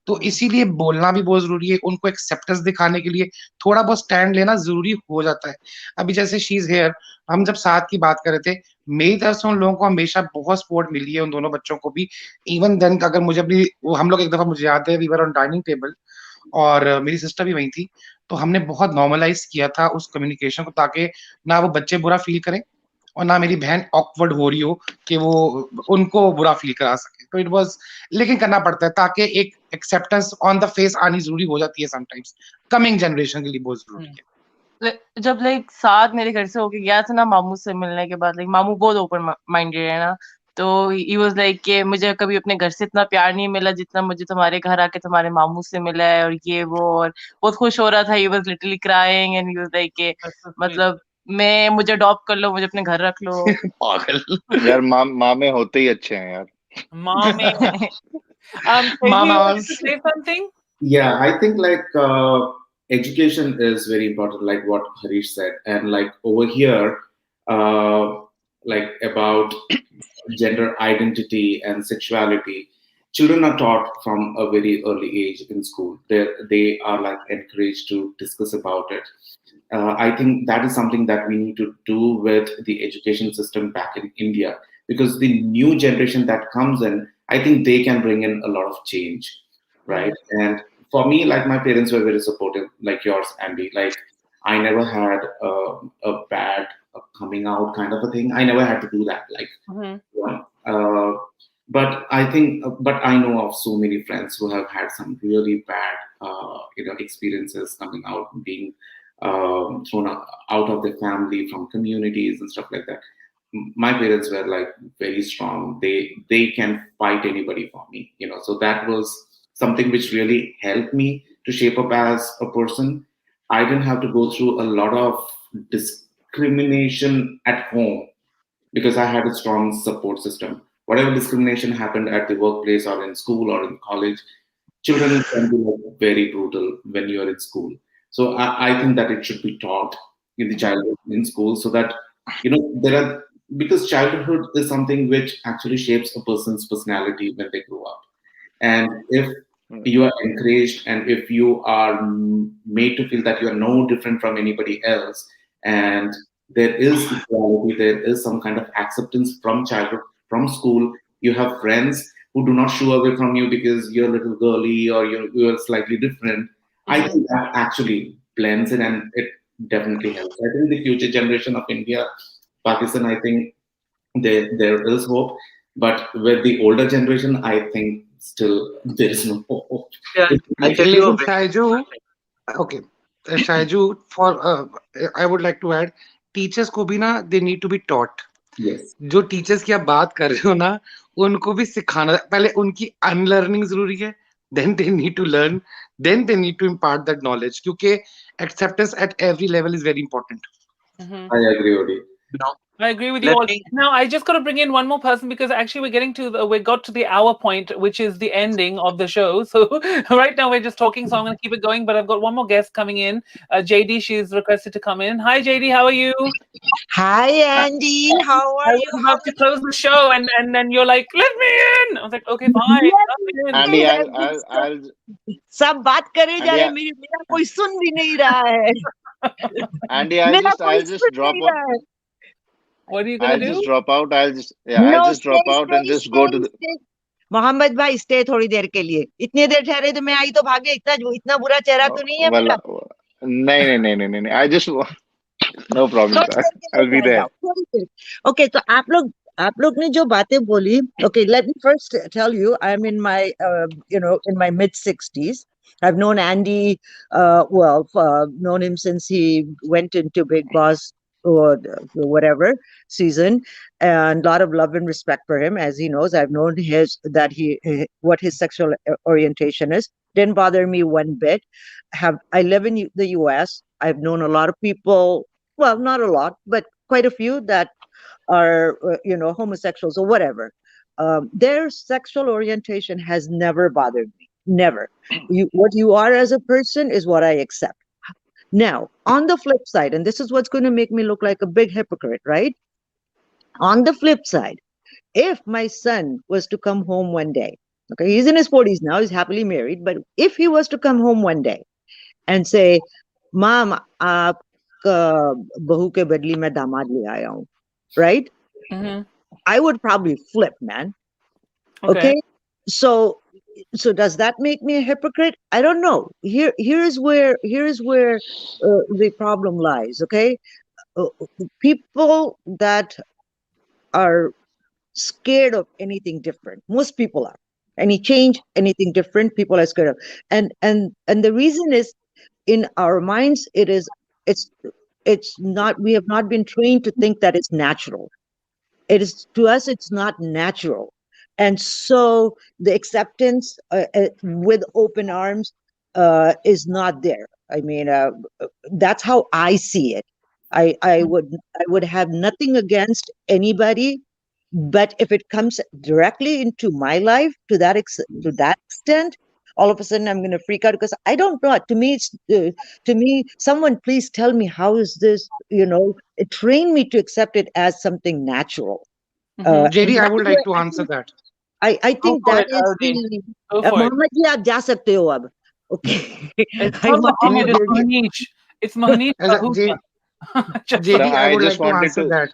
[SPEAKER 6] तो इसीलिए बोलना भी बहुत जरूरी है, उनको एक्सेप्टेंस दिखाने के लिए थोड़ा बहुत स्टैंड लेना जरूरी हो जाता है. अभी जैसे शी इज हेयर, हम जब साथ की बात कर रहे थे, मेरी तरफ से उन लोगों को हमेशा बहुत सपोर्ट मिली है, उन दोनों बच्चों को भी. इवन देन अगर मुझे अपनी हम लोग एक दफा, मुझे याद है, we were on dining table और मेरी सिस्टर भी वही थी, तो हमने बहुत नॉर्मलाइज किया था उस कम्युनिकेशन को, ताकि ना वो बच्चे बुरा फील करें और ना मेरी बहन ऑकवर्ड हो रही हो कि वो उनको बुरा फील करा सके. तो इट वाज, लेकिन करना पड़ता है ताकि एक एक्सेप्टेंस ऑन द फेस आनी जरूरी हो जाती है समटाइम्स, कमिंग जनरेशन के लिए बहुत जरूरी है.
[SPEAKER 7] जब लाइक साथ मेरे घर से होके गया था ना मामू से मिलने के बाद, लाइक मामू बहुत ओपन माइंडेड है ना, तो ही वाज लाइक कि मुझे कभी अपने घर से इतना प्यार नहीं मिला जितना मुझे तुम्हारे घर आके तुम्हारे मामू से मिला है, और ये वो, और बहुत खुश हो रहा था. He was literally crying and he was like कि
[SPEAKER 1] That's so sweet.
[SPEAKER 7] मतलब मुझे अडॉप्ट कर लो, मुझे अपने घर रख लो.
[SPEAKER 6] पागल.
[SPEAKER 4] यार मामे होते ही अच्छे हैं यार.
[SPEAKER 1] Mommy. Peggy, you wanted to
[SPEAKER 6] Mamas.
[SPEAKER 1] say something?
[SPEAKER 5] Yeah, I think like education is very important, like what Harish said, and like over here, like about gender identity and sexuality, children are taught from a very early age in school. They are like encouraged to discuss about it. I think that is something that we need to do with the education system back in India, because the new generation that comes in, I think they can bring in a lot of change, right? And for me, like, my parents were very supportive, like yours, Andy. Like, I never had a bad coming out kind of a thing. I never had to do that. Like, uh, but I think, but I know of so many friends who have had some really bad, experiences coming out, being thrown out of their family, from communities and stuff like that. My parents were like very strong. They can fight anybody for me, So that was something which really helped me to shape up as a person. I didn't have to go through a lot of discrimination at home because I had a strong support system. Whatever discrimination happened at the workplace or in school or in college, children can be like very brutal when you are in school. So I think that it should be taught in the childhood in school, so that there are, because childhood is something which actually shapes a person's personality when they grow up. And if you are encouraged, and if you are made to feel that you are no different from anybody else, and there is equality, there is some kind of acceptance from childhood, from school, you have friends who do not shoo away from you because you're a little girly or you're slightly different. I think that actually blends in, and it definitely helps. I think the future generation of India, Pakistan, I think there is hope, but with the older generation, I think still there is no hope.
[SPEAKER 2] Yeah, I'll tell you a
[SPEAKER 6] Listen, Shaiju, okay, Shaiju, I would like to add, teachers को भी ना, they need to be taught.
[SPEAKER 5] Yes.
[SPEAKER 6] जो teachers की आप बात कर रहे हो ना, उनको भी सिखाना, पहले उनकी अनलर्निंग जरूरी है, then they need to learn, then they need to impart that knowledge, क्योंकि acceptance at every level is very important.
[SPEAKER 5] I agree, Odi.
[SPEAKER 1] I agree with you all. Now, I just got to bring in one more person, because actually we got to the hour point, which is the ending of the show. So right now we're just talking, so I'm going to keep it going. But I've got one more guest coming in. JD, she's requested to come in. Hi, JD, how are you?
[SPEAKER 8] Hi, Andy. How are you?
[SPEAKER 1] I was about to close the show, and then you're like, let me in. I was like, okay, fine.
[SPEAKER 4] Andy, I'll
[SPEAKER 8] सब बात करे जा रहे,
[SPEAKER 4] Andy,
[SPEAKER 8] मेरा कोई सुन भी नहीं रहा है.
[SPEAKER 4] Andy,
[SPEAKER 8] मेरा कोई
[SPEAKER 4] I'll just
[SPEAKER 8] सुन
[SPEAKER 4] drop
[SPEAKER 8] नहीं रहा है.
[SPEAKER 1] What are you gonna
[SPEAKER 4] I'll
[SPEAKER 1] do?
[SPEAKER 4] just drop out. I'll just
[SPEAKER 8] No,
[SPEAKER 4] drop
[SPEAKER 8] stay,
[SPEAKER 4] out and
[SPEAKER 8] stay,
[SPEAKER 4] just go to the.
[SPEAKER 8] stay. Mohammad भाई, स्टे थोड़ी देर के लिए. इतनी देर ठहरे तो मैं आई तो भागे. इतना बुरा चेहरा तो नहीं है मेरा.
[SPEAKER 4] नहीं. I just no problem, sir. I'll be there.
[SPEAKER 8] Okay, तो आप लोग ने जो बातें बोली, okay, let me first tell you, I'm in my in my mid 60s. I've known Andy, known him since he went into Bigg Boss or whatever season, and a lot of love and respect for him, as he knows. I've known what his sexual orientation is. Didn't bother me one bit. I live in the US. I've known a lot of people, well, not a lot, but quite a few that are homosexuals or whatever. Their sexual orientation has never bothered me. Never. What you are as a person is what I accept. Now, on the flip side, and this is what's going to make me look like a big hypocrite, right? On the flip side, if my son was to come home one day, okay, he's in his 40s now, he's happily married, but if he was to come home one day and say, Mom, aap bahu ke badli mein damad le aaya hu, right? I would probably flip, man. Okay. So does that make me a hypocrite? I don't know. Here's where the problem lies. Okay, people that are scared of anything different. Most people are. Any change, anything different, people are scared of. And the reason is, in our minds, it's not. We have not been trained to think that it's natural. It is, to us, it's not natural. And so the acceptance with open arms is not there. I mean, that's how I see it. I would have nothing against anybody, but if it comes directly into my life to that extent, all of a sudden I'm going to freak out, because I don't know. To me, someone please tell me, how is this? Train me to accept it as something natural.
[SPEAKER 6] JD, I would like to answer that.
[SPEAKER 8] I think that is the Mohammed ji, aap ja sakte ho ab. Okay.
[SPEAKER 1] It's not much in your niche. It's Mohnish
[SPEAKER 6] As a
[SPEAKER 1] Ahuja. Just
[SPEAKER 6] JD, I
[SPEAKER 4] I
[SPEAKER 6] would like
[SPEAKER 4] just
[SPEAKER 6] to
[SPEAKER 4] wanted
[SPEAKER 6] answer
[SPEAKER 4] to.
[SPEAKER 6] that.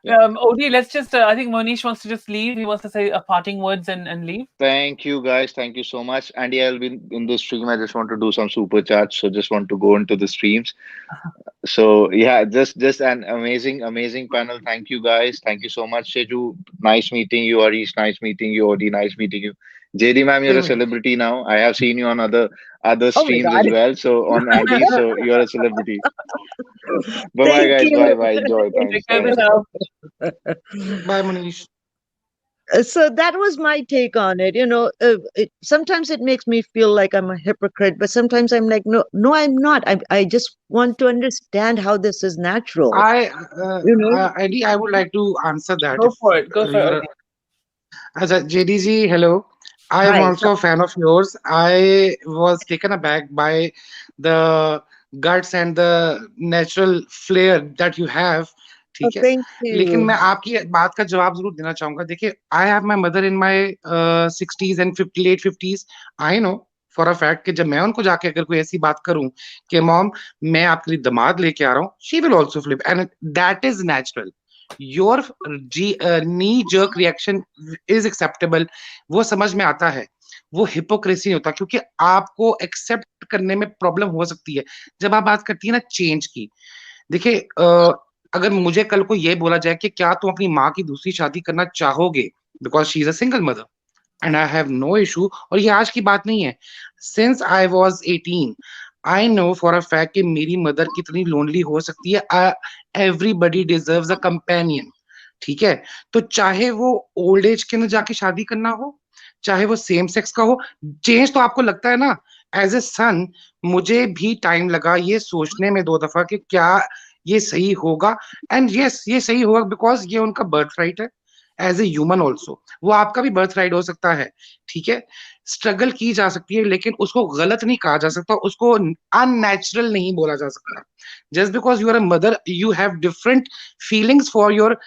[SPEAKER 1] Odie, let's just. I think Mohnish wants to just leave. He wants to say a parting words and leave.
[SPEAKER 4] Thank you guys. Thank you so much. And yeah, I'll be in the stream. I just want to do some super chats. So just want to go into the streams. So yeah, just an amazing panel. Thank you guys. Thank you so much, Sheju. Nice meeting you, Arish. Nice meeting you, Odi. Nice meeting you. JD ma'am, you're a
[SPEAKER 8] Same here.
[SPEAKER 4] celebrity now. I have seen you on other
[SPEAKER 8] Oh my
[SPEAKER 4] streams as
[SPEAKER 8] God.
[SPEAKER 4] well. So on Andy, so you're a celebrity. Bye bye
[SPEAKER 8] Thank
[SPEAKER 4] guys.
[SPEAKER 8] you.
[SPEAKER 4] Bye bye. Enjoy.
[SPEAKER 1] Take
[SPEAKER 4] Thanks.
[SPEAKER 1] care of
[SPEAKER 4] Thanks.
[SPEAKER 1] yourself.
[SPEAKER 6] Bye, Manish.
[SPEAKER 8] So that was my take on it. Sometimes it makes me feel like I'm a hypocrite, but sometimes I'm like, no, no, I'm not. I just want to understand how this is natural.
[SPEAKER 6] Eddie, I would like to answer that
[SPEAKER 1] Go
[SPEAKER 6] if
[SPEAKER 1] for it. Go for
[SPEAKER 6] you're
[SPEAKER 1] it,
[SPEAKER 6] as a JDG. Hello, I am
[SPEAKER 8] Hi.
[SPEAKER 6] also a fan of yours. I was taken aback by the guts and the natural flair that you have.
[SPEAKER 8] Oh,
[SPEAKER 6] ठीक है,
[SPEAKER 8] thank
[SPEAKER 6] लेकिन
[SPEAKER 8] you.
[SPEAKER 6] मैं आपकी बात का जवाब जरूर देना चाहूंगा. देखिए, I have my mother in my 60s and 50 late 50s. I know for a fact कि जब मैं उनको जाके अगर कोई ऐसी बात करूं कि मॉम मैं आपके लिए दामाद लेके आ रहा हूं, she will also flip and that is natural. Your knee jerk reaction is acceptable. वो समझ में आता है. वो हिपोक्रेसी नहीं होता, क्योंकि आपको एक्सेप्ट करने में प्रॉब्लम हो सकती है जब आप बात करती है ना चेंज की. देखिए, अगर मुझे कल को ये बोला जाए कि क्या तुम अपनी माँ की दूसरी शादी करना चाहोगे because she is a single mother, and I have no issue. और ये आज की बात नहीं है. Since I was 18 I know for a fact कि मेरी मदर कितनी लोनली हो सकती है. Everybody deserves a companion. ठीक है, तो चाहे वो ओल्ड एज के अंदर जाके शादी करना हो, चाहे वो सेम सेक्स का हो, चेंज तो आपको लगता है ना. एज ए सन मुझे भी टाइम लगा ये सोचने में 2 दफा कि क्या ये सही होगा. एंड यस, ये सही होगा बिकॉज ये उनका बर्थ राइट है. एज ए ह्यूमन ऑल्सो वो आपका भी बर्थ राइट हो सकता है. ठीक है, स्ट्रगल की जा सकती है, लेकिन उसको गलत नहीं कहा जा सकता, उसको अननेचुरल नहीं बोला जा सकता. Just because you are a mother, you have different feelings for your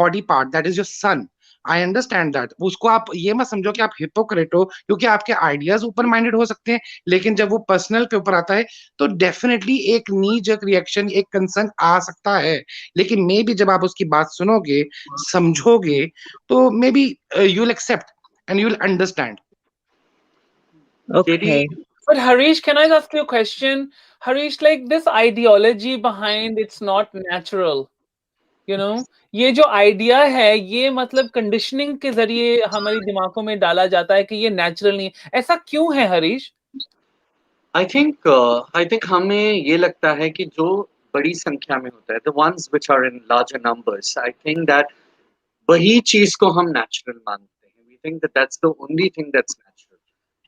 [SPEAKER 6] body part, that is your son. I understand that. उसको आप ये मत समझो कि आप हिपोक्रेट हो, क्योंकि आपके आइडियाज ओपन माइंडेड हो सकते हैं, लेकिन जब वो पर्सनल के ऊपर आता है तो डेफिनेटली एक नी जर्क रिएक्शन, एक कंसर्न आ सकता है. लेकिन मे बी जब आप उसकी बात सुनोगे, समझोगे, तो maybe you will accept and you will understand.
[SPEAKER 2] JD,
[SPEAKER 8] Okay.
[SPEAKER 1] But Harish, can I ask you a question? Harish, like this ideology behind it's not natural. ये जो आइडिया है ये मतलब कंडीशनिंग के जरिए हमारी दिमागों में डाला जाता है कि ये नेचुरल नहीं है. ऐसा क्यों है हरीश?
[SPEAKER 2] I think हमें ये लगता है कि जो बड़ी संख्या में होता है, the ones which are in larger numbers, I think that वही चीज को हम natural मानते हैं. We think that that's the only thing that's natural,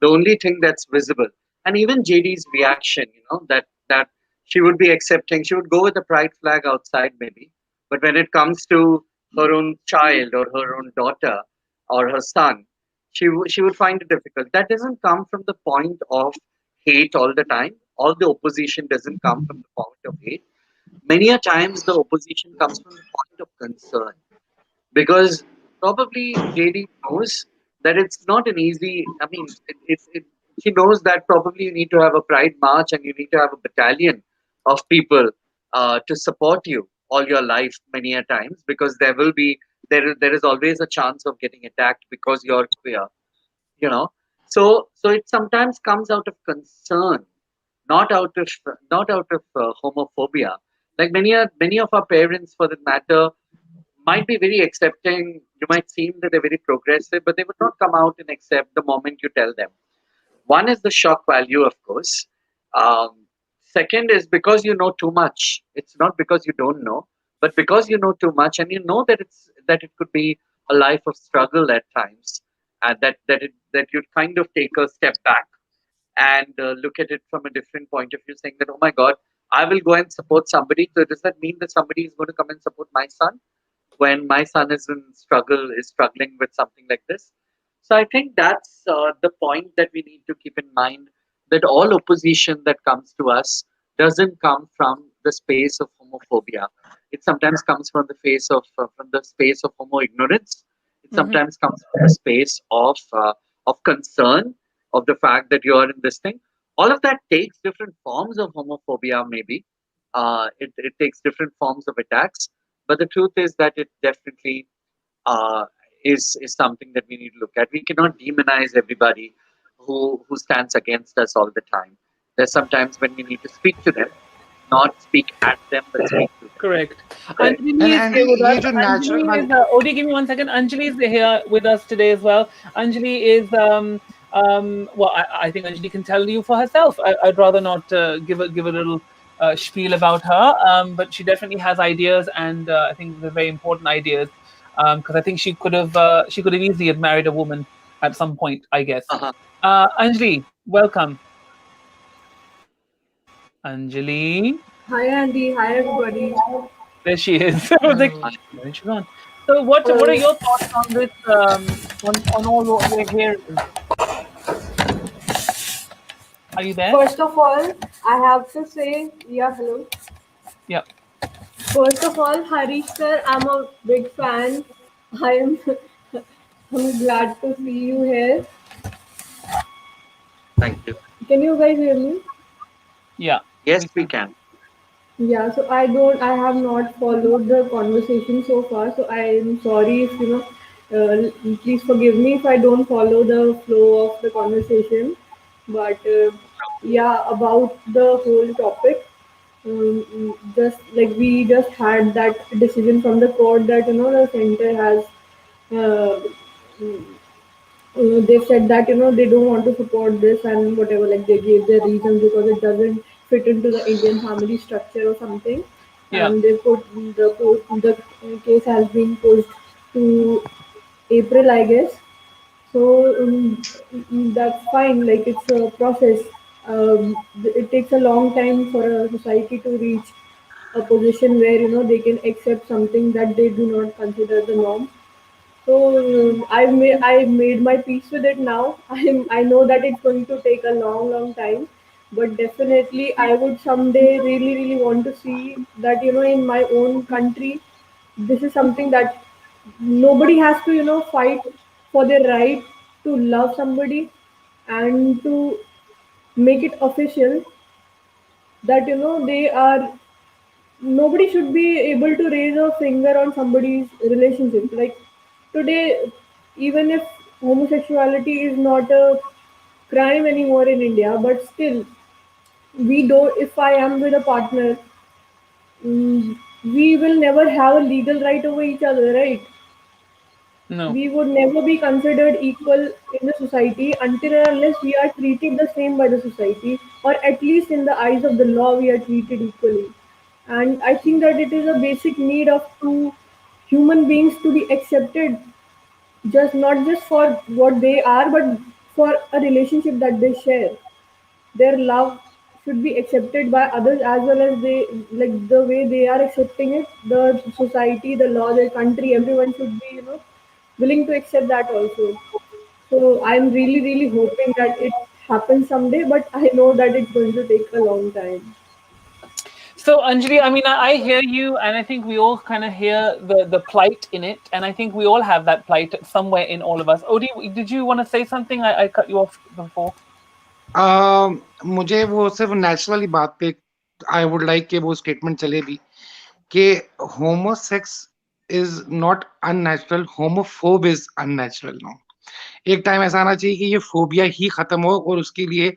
[SPEAKER 2] the only thing that's visible. And even JD's reaction, that she would be accepting, she would go with a pride flag outside maybe, but when it comes to her own child or her own daughter or her son, she would find it difficult. That doesn't come from the point of hate all the time. All the opposition doesn't come from the point of hate. Many a times the opposition comes from the point of concern, because probably JD knows that it's not an easy. I mean, she knows that probably you need to have a pride march and you need to have a battalion of people to support you all your life many a times, because there is always a chance of getting attacked because you're queer, you know. So it sometimes comes out of concern, not out of homophobia. Like many of our parents, for that matter, might be very accepting. You might seem that they're very progressive, but they would not come out and accept the moment you tell them. One is the shock value, of course. Second is because you know too much. It's not because you don't know, but because you know too much, and you know that it could be a life of struggle at times, and that you'd kind of take a step back and look at it from a different point of view, saying that, oh my God, I will go and support somebody. So does that mean that somebody is going to come and support my son when my son is struggling with something like this? So I think that's the point that we need to keep in mind, that all opposition that comes to us doesn't come from the space of homophobia. It sometimes comes from the space of homo ignorance. It sometimes comes from the space of concern of the fact that you are in this thing, all of that takes different forms of homophobia, maybe. It takes different forms of attacks. But the truth is that it definitely uh, is something that we need to look at. We cannot demonize everybody who stands against us all the time. There's sometimes when we need to speak to them, not speak at them, but speak to them.
[SPEAKER 1] Correct.
[SPEAKER 2] Correct.
[SPEAKER 1] Anjali is
[SPEAKER 6] And
[SPEAKER 1] here with
[SPEAKER 6] ये
[SPEAKER 1] us.
[SPEAKER 6] जो natural
[SPEAKER 1] Anjali is, Odie, give me 1 second. Anjali is here with us today as well. Anjali is, well, I think Anjali can tell you for herself. I'd rather not give a little spiel about her, but she definitely has ideas, and I think they're very important ideas. Because I think she could have easily have married a woman at some point, I guess.
[SPEAKER 2] Uh-huh.
[SPEAKER 1] Anjali, welcome. Anjali.
[SPEAKER 9] Hi Andy, hi everybody.
[SPEAKER 1] There she is. I was like, where is she gone? So, what are your thoughts on this? On all what we're hearing? Are you there?
[SPEAKER 9] First of all, I have to say, yeah, hello.
[SPEAKER 1] Yeah.
[SPEAKER 9] First of all, Harish sir, I'm a big fan. I am I'm glad to see you here.
[SPEAKER 2] Thank you.
[SPEAKER 9] Can you guys hear me?
[SPEAKER 1] Yeah.
[SPEAKER 2] Yes, we can.
[SPEAKER 9] Yeah, so I have not followed the conversation so far, so I am sorry if please forgive me if I don't follow the flow of the conversation. But yeah, about the whole topic, just like we just had that decision from the court that the center has uh, they've said that they don't want to support this and whatever, like they gave their reasons because it doesn't fit into the Indian family structure or something,
[SPEAKER 1] Yeah.
[SPEAKER 9] and they put the case has been pushed to April, I guess. So that's fine. Like it's a process. It takes a long time for a society to reach a position where they can accept something that they do not consider the norm. So I made my peace with it now. I know that it's going to take a long time, but definitely I would someday really want to see that in my own country, this is something that nobody has to fight for their right to love somebody and to make it official that they are nobody should be able to raise a finger on somebody's relationship. Like today, even if homosexuality is not a crime anymore in India, but still, we don't. If I am with a partner, we will never have a legal right over each other, right?
[SPEAKER 1] No.
[SPEAKER 9] We would never be considered equal in the society until and unless we are treated the same by the society, or at least in the eyes of the law we are treated equally. And I think that it is a basic need of two human beings to be accepted, just not just for what they are, but for a relationship that they share. Their love should be accepted by others as well as they, like the way they are accepting it, the society, the law, the country, everyone should be willing to accept that also. So I'm really hoping that it happens someday, but I know that it's going to take a long time.
[SPEAKER 1] So, Anjali, I mean, I hear you, and I think we all kind of hear the plight in it, and I think we all have that plight somewhere in all of us. Odie, did you want to say something? I cut you off before.
[SPEAKER 6] मुझे वो सिर्फ naturally बात पे आई would like कि वो statement चले भी कि homosex is not unnatural, homophobe is unnatural no. एक टाइम ऐसा आना चाहिए कि ये फोबिया ही खत्म हो और उसके लिए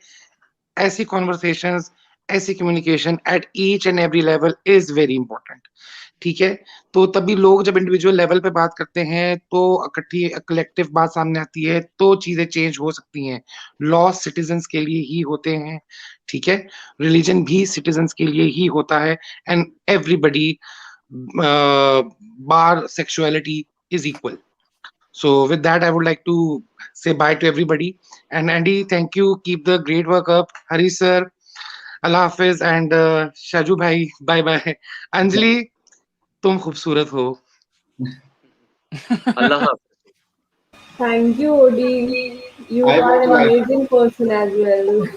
[SPEAKER 6] ऐसी कॉन्वर्सेशंस, ऐसी communication at each and every level is very important. ठीक है, तो तभी लोग जब इंडिविजुअल लेवल पे बात करते हैं तो इकट्ठी कलेक्टिव बात सामने आती है तो चीजें चेंज हो सकती हैं। लॉ सिटीजन्स के लिए ही होते हैं, ठीक है, रिलीजन भी सिटीजन्स के लिए ही होता है, and everybody bar sexuality is equal. So with that, I would like to say bye to everybody. And Andy, thank you. Keep the great work up. Hari sir, Allah Hafiz, and Shaju bhai, bye bye. Anjali, तुम खूबसूरत हो.
[SPEAKER 2] Allah Hafiz.
[SPEAKER 9] Thank you, Odi. You
[SPEAKER 5] I
[SPEAKER 9] are
[SPEAKER 5] would
[SPEAKER 9] an
[SPEAKER 5] like
[SPEAKER 9] amazing person as well.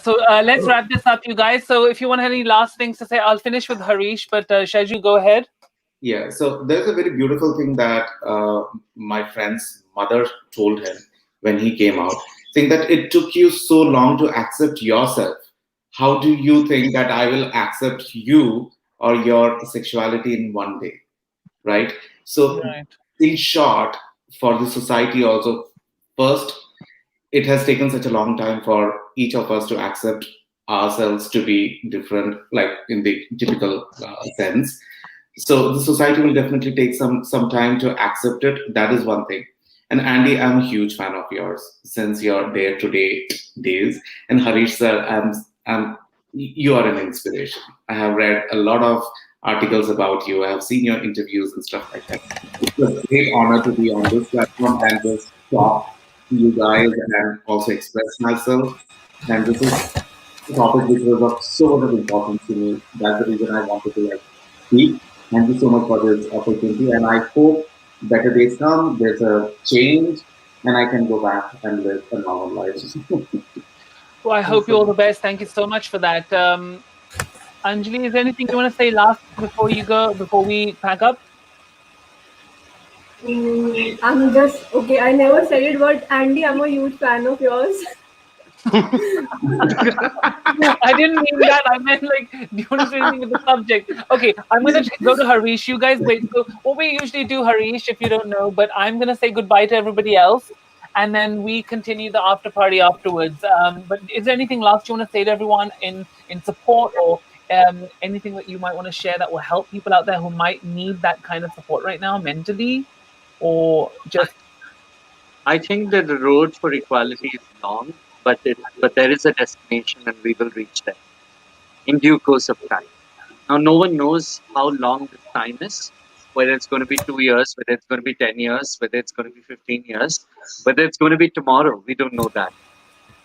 [SPEAKER 1] So let's wrap this up, you guys. So if you want any last things to say, I'll finish with Harish, but Shaju, go ahead.
[SPEAKER 5] Yeah, so there's a very beautiful thing that my friend's mother told him when he came out. saying that it took you so long to accept yourself. How do you think that I will accept you or your sexuality in one day? Right? So,
[SPEAKER 1] Right.
[SPEAKER 5] in short, for the society also, first, it has taken such a long time for each of us to accept ourselves to be different, like in the typical sense. So the society will definitely take some time to accept it. That is one thing. And Andy, I'm a huge fan of yours since your day to day days. And Harish sir, you are an inspiration. I have read a lot of articles about you. I have seen your interviews and stuff like that. It's a great honor to be on this platform and just talk to you guys and also express myself. And this is a topic which was of so much importance to me. That's the reason I wanted to like speak. Thank you so much for this opportunity, and I hope better days come. There's a change, and I can go back and live a normal life.
[SPEAKER 1] Well, I hope you all the best. Thank you so much for that. Anjali, is there anything you want to say last before you go, before we pack up?
[SPEAKER 9] I'm just okay. I never said it, but Andy, I'm a huge fan of yours.
[SPEAKER 1] I didn't mean that. I meant like, do you want to say anything with the subject? Okay, I'm going to go to Harish. You guys wait. So what we usually do, Harish, if you don't know, but I'm going to say goodbye to everybody else. And then we continue the after party afterwards. But is there anything last you want to say to everyone in support, or anything that you might want to share that will help people out there who might need that kind of support right now mentally, or just
[SPEAKER 2] I think that the road for equality is long, but there is a destination, and we will reach there in due course of time. Now, no one knows how long this time is, whether it's going to be 2 years, whether it's going to be 10 years, whether it's going to be 15 years, whether it's going to be tomorrow. We don't know that.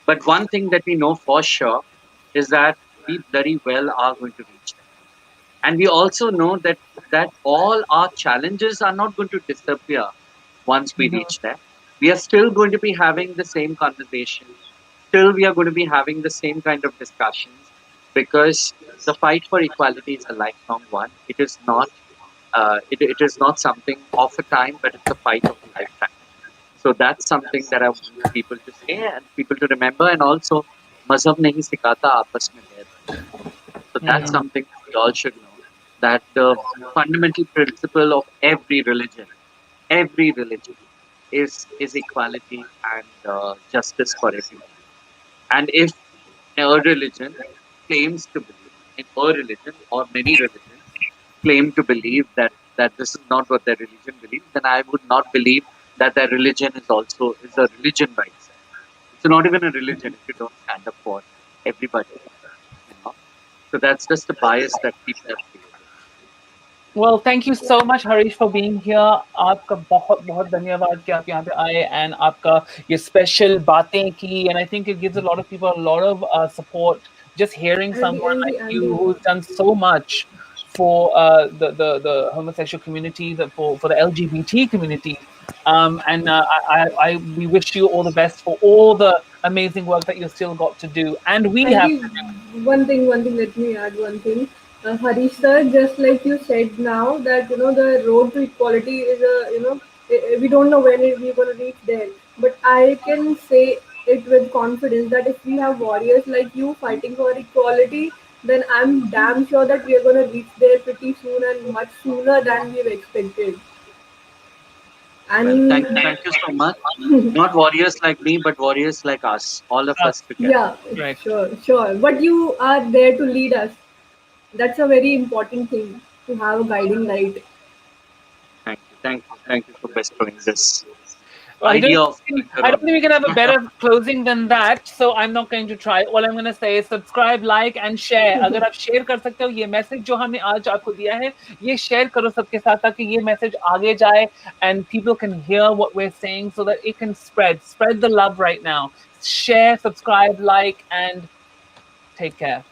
[SPEAKER 2] But one thing that we know for sure is that we very well are going to reach there. And we also know that all our challenges are not going to disappear once we reach there. We are still going to be having the same conversation. Still, we are going to be having the same kind of discussions, because the fight for equality is a lifelong one. It is not something of a time, but it's a fight of a lifetime. So that's something that I want people to say and people to remember. And also, mazhab nahi sikhata, aapas mein bair banta. So that's something that we all should know. That the fundamental principle of every religion is equality and justice for everyone. And if a religion claims to believe, in a religion or many religions claim to believe that this is not what their religion believes, then I would not believe that their religion is a religion by itself. It's not even a religion if you don't stand up for everybody. You know? So that's just a bias that people have created.
[SPEAKER 1] Well, thank you so much, Harish, for being here. आपका बहुत बहुत धन्यवाद कि आप यहाँ पे आए and आपका ये special बातें की, and I think it gives a lot of people a lot of support. Just hearing someone like you who's done so much for the homosexual community, for the LGBT community, and we wish you all the best for all the amazing work that you still got to do, and we
[SPEAKER 9] I
[SPEAKER 1] have
[SPEAKER 9] think
[SPEAKER 1] to do.
[SPEAKER 9] one thing. Let me add one thing. Harish sir, just like you said now that the road to equality is we don't know when we're going to reach there, but I can say it with confidence that if we have warriors like you fighting for equality, then I'm damn sure that we are going to reach there pretty soon and much sooner than we've expected.
[SPEAKER 2] Well,
[SPEAKER 9] And
[SPEAKER 2] thank you so much. Not warriors like me, but warriors like us, all of us together.
[SPEAKER 9] yeah,
[SPEAKER 1] Right.
[SPEAKER 9] sure. But you are there to lead us. That's a very important thing to have a guiding light.
[SPEAKER 2] Thank you for bestowing this
[SPEAKER 1] I
[SPEAKER 2] idea
[SPEAKER 1] don't
[SPEAKER 2] of
[SPEAKER 1] think
[SPEAKER 2] culture on
[SPEAKER 1] we
[SPEAKER 2] me.
[SPEAKER 1] can have a better closing than that, so I'm not going to try. All I'm going to say is subscribe, like and share. अगर आप share कर सकते हो ये message जो हमने आज आपको दिया है, ये share करो सबके साथ ताकि ये message आगे जाए and people can hear what we're saying so that it can spread. Spread the love right now. Share, subscribe, like and take care.